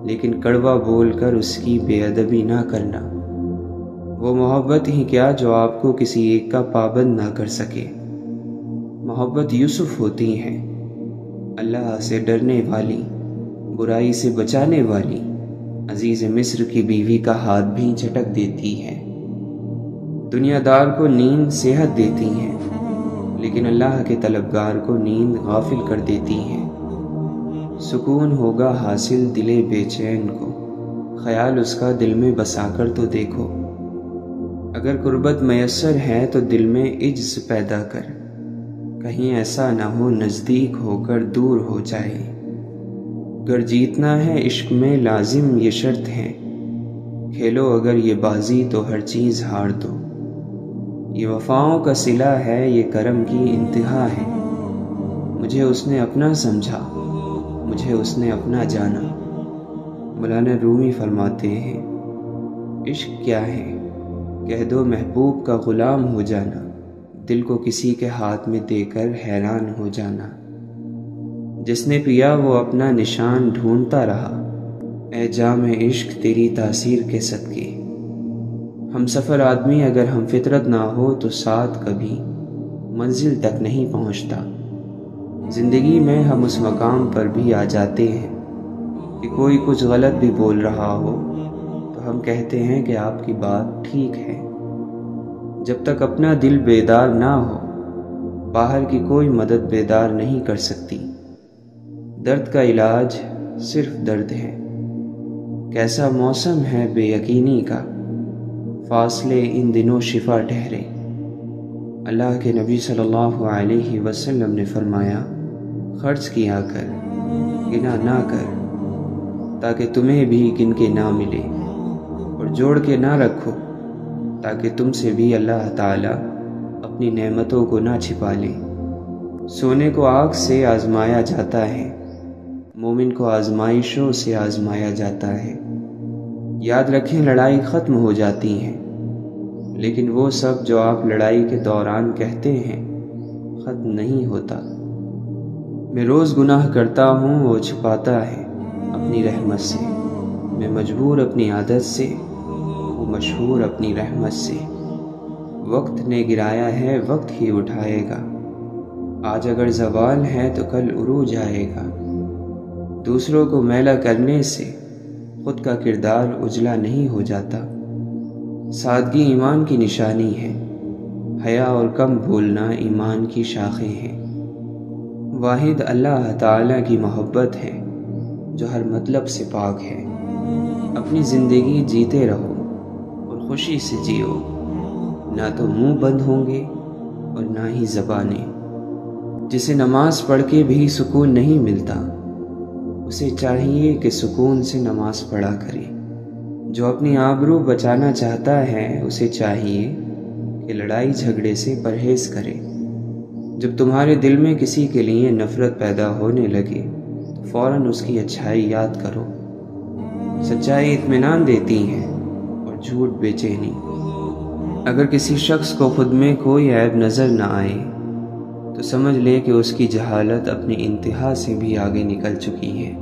لیکن کڑوا بول کر اس کی بے ادبی نہ کرنا۔ وہ محبت ہی کیا جو آپ کو کسی ایک کا پابند نہ کر سکے۔ محبت یوسف ہوتی ہے، اللہ سے ڈرنے والی، برائی سے بچانے والی، عزیز مصر کی بیوی کا ہاتھ بھی جھٹک دیتی ہے۔ دنیا دار کو نیند صحت دیتی ہے، لیکن اللہ کے طلبگار کو نیند غافل کر دیتی ہے۔ سکون ہوگا حاصل دل بے چین کو، خیال اس کا دل میں بسا کر تو دیکھو۔ اگر قربت میسر ہے تو دل میں عجز پیدا کر، کہیں ایسا نہ ہو نزدیک ہو کر دور ہو جائے۔ گر جیتنا ہے عشق میں لازم یہ شرط ہے کھیلو اگر یہ بازی تو ہر چیز ہار دو۔ یہ وفاؤں کا صلہ ہے، یہ کرم کی انتہا ہے۔ مجھے اس نے اپنا سمجھا، مجھے اس نے اپنا جانا۔ مولانا رومی فرماتے ہیں، عشق کیا ہے؟ کہہ دو محبوب کا غلام ہو جانا، دل کو کسی کے ہاتھ میں دے کر حیران ہو جانا۔ جس نے پیا وہ اپنا نشان ڈھونڈتا رہا، اے جام عشق تیری تاثیر کے صدقے۔ ہم سفر آدمی اگر ہم فطرت نہ ہو تو ساتھ کبھی منزل تک نہیں پہنچتا۔ زندگی میں ہم اس مقام پر بھی آ جاتے ہیں کہ کوئی کچھ غلط بھی بول رہا ہو تو ہم کہتے ہیں کہ آپ کی بات ٹھیک ہے۔ جب تک اپنا دل بیدار نہ ہو، باہر کی کوئی مدد بیدار نہیں کر سکتی۔ درد کا علاج صرف درد ہے۔ کیسا موسم ہے بے یقینی کا، فاصلے ان دنوں شفا ٹھہرے۔ اللہ کے نبی صلی اللہ علیہ وسلم نے فرمایا، خرچ کیا کر، گنا نہ کر، تاکہ تمہیں بھی گن کے نہ ملے، اور جوڑ کے نہ رکھو تاکہ تم سے بھی اللہ تعالیٰ اپنی نعمتوں کو نہ چھپا لے۔ سونے کو آگ سے آزمایا جاتا ہے، مومن کو آزمائشوں سے آزمایا جاتا ہے۔ یاد رکھیں لڑائی ختم ہو جاتی ہیں، لیکن وہ سب جو آپ لڑائی کے دوران کہتے ہیں ختم نہیں ہوتا۔ میں روز گناہ کرتا ہوں، وہ چھپاتا ہے اپنی رحمت سے۔ میں مجبور اپنی عادت سے، وہ مشہور اپنی رحمت سے۔ وقت نے گرایا ہے، وقت ہی اٹھائے گا۔ آج اگر زوال ہے تو کل عروج آئے گا۔ دوسروں کو میلا کرنے سے خود کا کردار اجلا نہیں ہو جاتا۔ سادگی ایمان کی نشانی ہے، حیا اور کم بولنا ایمان کی شاخیں ہیں۔ واحد اللہ تعالیٰ کی محبت ہے جو ہر مطلب سے پاک ہے۔ اپنی زندگی جیتے رہو اور خوشی سے جیو، نہ تو منہ بند ہوں گے اور نہ ہی زبانیں۔ جسے نماز پڑھ کے بھی سکون نہیں ملتا، اسے چاہیے کہ سکون سے نماز پڑھا کرے۔ جو اپنی آبرو بچانا چاہتا ہے اسے چاہیے کہ لڑائی جھگڑے سے پرہیز کرے۔ جب تمہارے دل میں کسی کے لیے نفرت پیدا ہونے لگے تو فوراً اس کی اچھائی یاد کرو۔ سچائی اطمینان دیتی ہے اور جھوٹ بے چینی۔ اگر کسی شخص کو خود میں کوئی عیب نظر نہ آئے تو سمجھ لے کہ اس کی جہالت اپنی انتہا سے بھی آگے نکل چکی ہے۔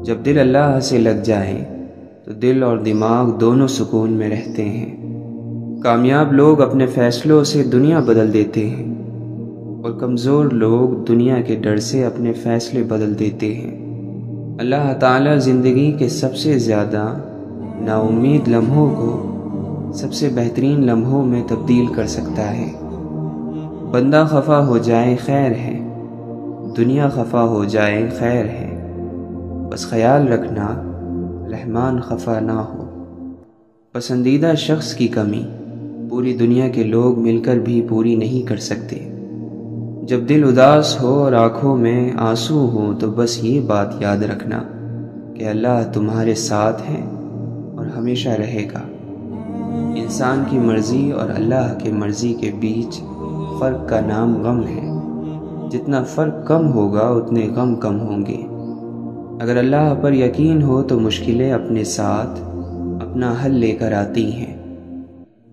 جب دل اللہ سے لگ جائے تو دل اور دماغ دونوں سکون میں رہتے ہیں۔ کامیاب لوگ اپنے فیصلوں سے دنیا بدل دیتے ہیں اور کمزور لوگ دنیا کے ڈر سے اپنے فیصلے بدل دیتے ہیں۔ اللہ تعالیٰ زندگی کے سب سے زیادہ نا امید لمحوں کو سب سے بہترین لمحوں میں تبدیل کر سکتا ہے۔ بندہ خفا ہو جائے خیر ہے، دنیا خفا ہو جائے خیر ہے، بس خیال رکھنا رحمان خفا نہ ہو۔ پسندیدہ شخص کی کمی پوری دنیا کے لوگ مل کر بھی پوری نہیں کر سکتے۔ جب دل اداس ہو اور آنکھوں میں آنسو ہو تو بس یہ بات یاد رکھنا کہ اللہ تمہارے ساتھ ہے اور ہمیشہ رہے گا۔ انسان کی مرضی اور اللہ کی مرضی کے بیچ فرق کا نام غم ہے۔ جتنا فرق کم ہوگا اتنے غم کم ہوں گے۔ اگر اللہ پر یقین ہو تو مشکلیں اپنے ساتھ اپنا حل لے کر آتی ہیں۔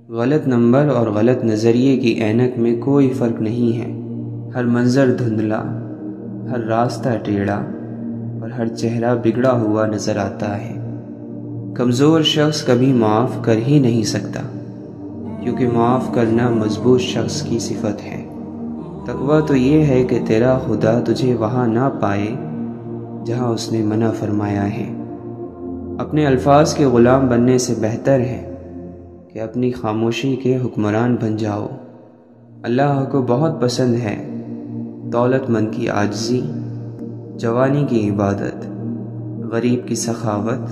غلط نمبر اور غلط نظریے کی اینک میں کوئی فرق نہیں ہے۔ ہر منظر دھندلا، ہر راستہ ٹیڑھا اور ہر چہرہ بگڑا ہوا نظر آتا ہے۔ کمزور شخص کبھی معاف کر ہی نہیں سکتا، کیونکہ معاف کرنا مضبوط شخص کی صفت ہے۔ تقویٰ تو یہ ہے کہ تیرا خدا تجھے وہاں نہ پائے جہاں اس نے منع فرمایا ہے۔ اپنے الفاظ کے غلام بننے سے بہتر ہے کہ اپنی خاموشی کے حکمران بن جاؤ۔ اللہ کو بہت پسند ہے دولت مند کی عاجزی، جوانی کی عبادت، غریب کی سخاوت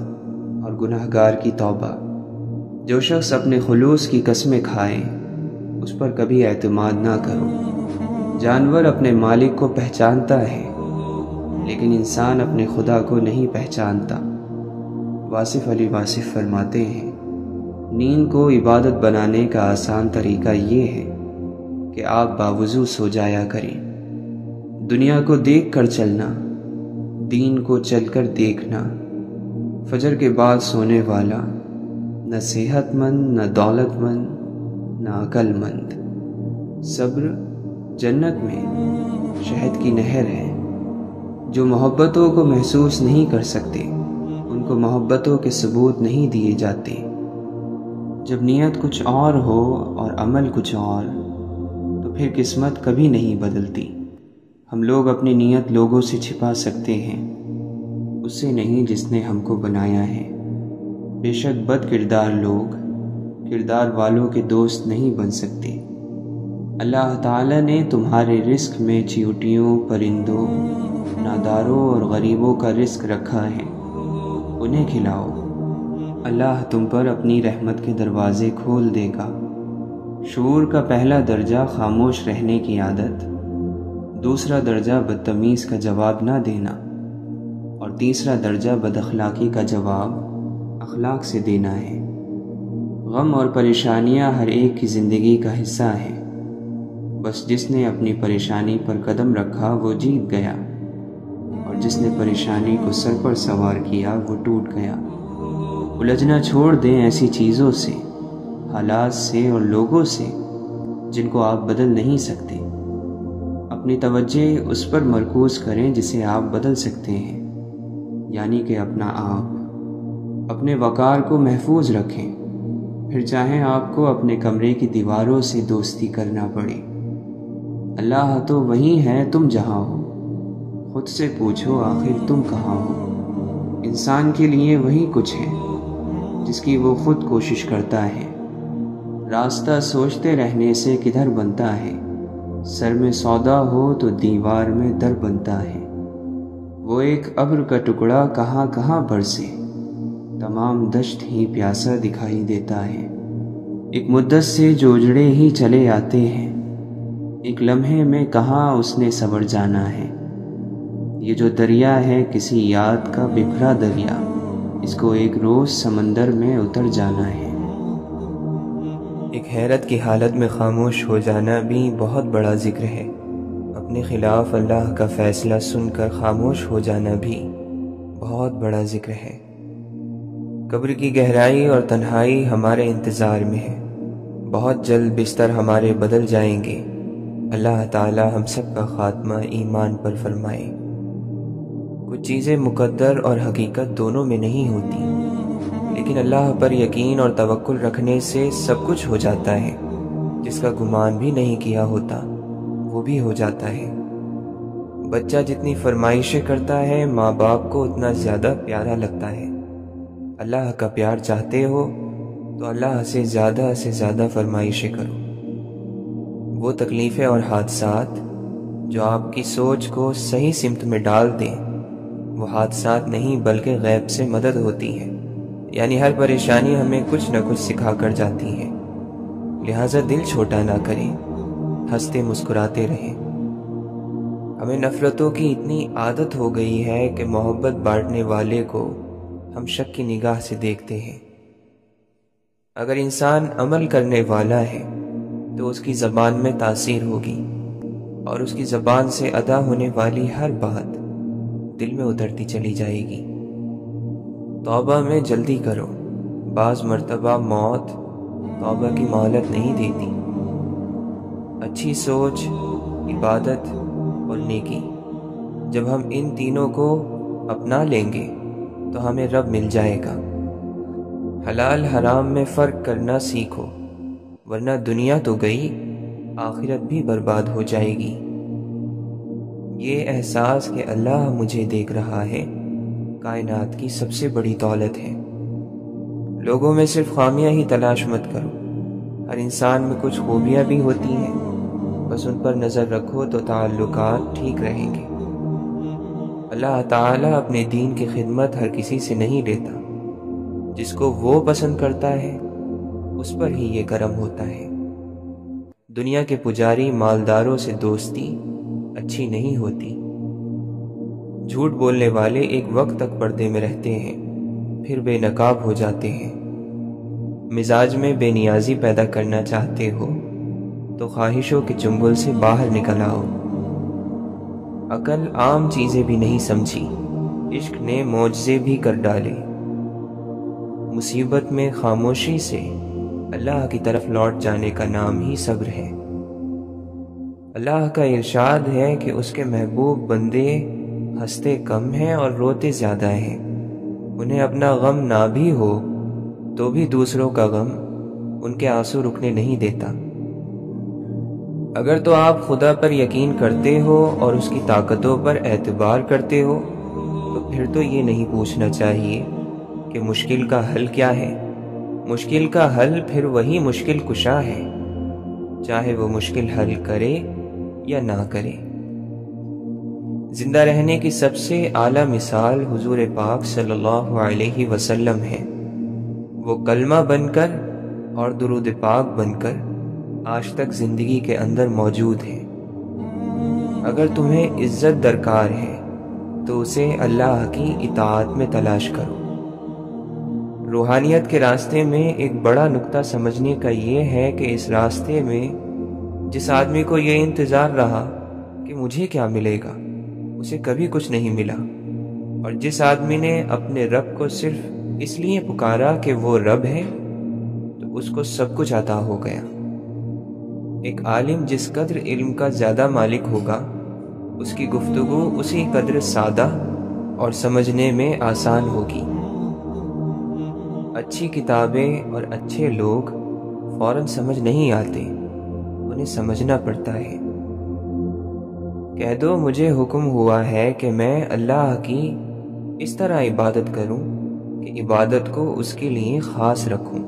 اور گناہگار کی توبہ۔ جو شخص اپنے خلوص کی قسمیں کھائے اس پر کبھی اعتماد نہ کرو۔ جانور اپنے مالک کو پہچانتا ہے لیکن انسان اپنے خدا کو نہیں پہچانتا۔ واصف علی واصف فرماتے ہیں، نیند کو عبادت بنانے کا آسان طریقہ یہ ہے کہ آپ باوضو سو جایا کریں۔ دنیا کو دیکھ کر چلنا، دین کو چل کر دیکھنا۔ فجر کے بعد سونے والا نہ صحت مند، نہ دولت مند، نہ عقل مند۔ صبر جنت میں شہد کی نہر ہے۔ جو محبتوں کو محسوس نہیں کر سکتے ان کو محبتوں کے ثبوت نہیں دیے جاتے۔ جب نیت کچھ اور ہو اور عمل کچھ اور، تو پھر قسمت کبھی نہیں بدلتی۔ ہم لوگ اپنی نیت لوگوں سے چھپا سکتے ہیں، اس سے نہیں جس نے ہم کو بنایا ہے۔ بے شک بد کردار لوگ کردار والوں کے دوست نہیں بن سکتے۔ اللہ تعالیٰ نے تمہارے رزق میں چیونٹیوں، پرندوں، ناداروں اور غریبوں کا رزق رکھا ہے، انہیں کھلاؤ۔ اللہ تم پر اپنی رحمت کے دروازے کھول دے گا۔ شعور کا پہلا درجہ خاموش رہنے کی عادت، دوسرا درجہ بدتمیز کا جواب نہ دینا، اور تیسرا درجہ بد اخلاقی کا جواب اخلاق سے دینا ہے۔ غم اور پریشانیاں ہر ایک کی زندگی کا حصہ ہیں، بس جس نے اپنی پریشانی پر قدم رکھا وہ جیت گیا، اور جس نے پریشانی کو سر پر سوار کیا وہ ٹوٹ گیا۔ الجھنا چھوڑ دیں ایسی چیزوں سے، حالات سے اور لوگوں سے جن کو آپ بدل نہیں سکتے۔ اپنی توجہ اس پر مرکوز کریں جسے آپ بدل سکتے ہیں، یعنی کہ اپنا آپ۔ اپنے وقار کو محفوظ رکھیں، پھر چاہیں آپ کو اپنے کمرے کی دیواروں سے دوستی کرنا پڑے۔ اللہ تو وہی ہے تم جہاں ہو، خود سے پوچھو آخر تم کہاں ہو۔ انسان کے لیے وہی کچھ ہے جس کی وہ خود کوشش کرتا ہے۔ راستہ سوچتے رہنے سے کدھر بنتا ہے، سر میں سودا ہو تو دیوار میں در بنتا ہے۔ وہ ایک ابر کا ٹکڑا کہاں کہاں برسے، تمام دشت ہی پیاسا دکھائی دیتا ہے۔ ایک مدت سے جو اجڑے ہی چلے آتے ہیں، ایک لمحے میں کہاں اس نے سنور جانا ہے۔ یہ جو دریا ہے کسی یاد کا بکھرا دریا، اس کو ایک روز سمندر میں اتر جانا ہے۔ ایک حیرت کی حالت میں خاموش ہو جانا بھی بہت بڑا ذکر ہے۔ اپنے خلاف اللہ کا فیصلہ سن کر خاموش ہو جانا بھی بہت بڑا ذکر ہے۔ قبر کی گہرائی اور تنہائی ہمارے انتظار میں ہے۔ بہت جلد بستر ہمارے بدل جائیں گے۔ اللہ تعالی ہم سب کا خاتمہ ایمان پر فرمائے۔ کچھ چیزیں مقدر اور حقیقت دونوں میں نہیں ہوتی، لیکن اللہ پر یقین اور توکل رکھنے سے سب کچھ ہو جاتا ہے۔ جس کا گمان بھی نہیں کیا ہوتا وہ بھی ہو جاتا ہے۔ بچہ جتنی فرمائشیں کرتا ہے ماں باپ کو اتنا زیادہ پیارا لگتا ہے۔ اللہ کا پیار چاہتے ہو تو اللہ سے زیادہ فرمائشیں کرو۔ وہ تکلیفیں اور حادثات جو آپ کی سوچ کو صحیح سمت میں ڈال دیں، وہ حادثات نہیں بلکہ غیب سے مدد ہوتی ہے۔ یعنی ہر پریشانی ہمیں کچھ نہ کچھ سکھا کر جاتی ہے۔ لہٰذا دل چھوٹا نہ کریں، ہنستے مسکراتے رہیں۔ ہمیں نفرتوں کی اتنی عادت ہو گئی ہے کہ محبت بانٹنے والے کو ہم شک کی نگاہ سے دیکھتے ہیں۔ اگر انسان عمل کرنے والا ہے تو اس کی زبان میں تاثیر ہوگی، اور اس کی زبان سے ادا ہونے والی ہر بات دل میں اترتی چلی جائے گی۔ توبہ میں جلدی کرو، بعض مرتبہ موت توبہ کی مہلت نہیں دیتی۔ اچھی سوچ، عبادت اور نیکی، جب ہم ان تینوں کو اپنا لیں گے تو ہمیں رب مل جائے گا۔ حلال حرام میں فرق کرنا سیکھو، ورنہ دنیا تو گئی، آخرت بھی برباد ہو جائے گی۔ یہ احساس کہ اللہ مجھے دیکھ رہا ہے کائنات کی سب سے بڑی دولت ہے۔ لوگوں میں صرف خامیاں ہی تلاش مت کرو، ہر انسان میں کچھ خوبیاں بھی ہوتی ہیں، بس ان پر نظر رکھو تو تعلقات ٹھیک رہیں گے۔ اللہ تعالیٰ اپنے دین کی خدمت ہر کسی سے نہیں لیتا، جس کو وہ پسند کرتا ہے اس پر ہی یہ کرم ہوتا ہے۔ دنیا کے پجاری مالداروں سے دوستی اچھی نہیں ہوتی۔ جھوٹ بولنے والے ایک وقت تک پردے میں رہتے ہیں، پھر بے نقاب ہو جاتے ہیں۔ مزاج میں بے نیازی پیدا کرنا چاہتے ہو تو خواہشوں کے چنگل سے باہر نکل آؤ۔ عقل عام چیزیں بھی نہیں سمجھی، عشق نے معجزے بھی کر ڈالے۔ مصیبت میں خاموشی سے اللہ کی طرف لوٹ جانے کا نام ہی صبر ہے۔ اللہ کا ارشاد ہے کہ اس کے محبوب بندے ہنستے کم ہیں اور روتے زیادہ ہیں۔ انہیں اپنا غم نہ بھی ہو تو بھی دوسروں کا غم ان کے آنسو رکنے نہیں دیتا۔ اگر تو آپ خدا پر یقین کرتے ہو اور اس کی طاقتوں پر اعتبار کرتے ہو تو پھر تو یہ نہیں پوچھنا چاہیے کہ مشکل کا حل کیا ہے۔ مشکل کا حل پھر وہی مشکل کشا ہے، چاہے وہ مشکل حل کرے یا نہ کرے۔ زندہ رہنے کی سب سے اعلیٰ مثال حضور پاک صلی اللہ علیہ وسلم ہے۔ وہ کلمہ بن کر اور درود پاک بن کر آج تک زندگی کے اندر موجود ہے۔ اگر تمہیں عزت درکار ہے تو اسے اللہ کی اطاعت میں تلاش کرو۔ روحانیت کے راستے میں ایک بڑا نقطہ سمجھنے کا یہ ہے کہ اس راستے میں جس آدمی کو یہ انتظار رہا کہ مجھے کیا ملے گا، اسے کبھی کچھ نہیں ملا، اور جس آدمی نے اپنے رب کو صرف اس لیے پکارا کہ وہ رب ہے تو اس کو سب کچھ عطا ہو گیا۔ ایک عالم جس قدر علم کا زیادہ مالک ہوگا، اس کی گفتگو اسی قدر سادہ اور سمجھنے میں آسان ہوگی۔ اچھی کتابیں اور اچھے لوگ فوراً سمجھ نہیں آتے، انہیں سمجھنا پڑتا ہے۔ کہہ دو مجھے حکم ہوا ہے کہ میں اللہ کی اس طرح عبادت کروں کہ عبادت کو اس کے لیے خاص رکھوں۔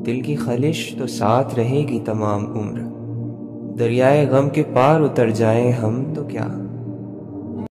دل کی خلش تو ساتھ رہے گی تمام عمر، دریائے غم کے پار اتر جائیں ہم تو کیا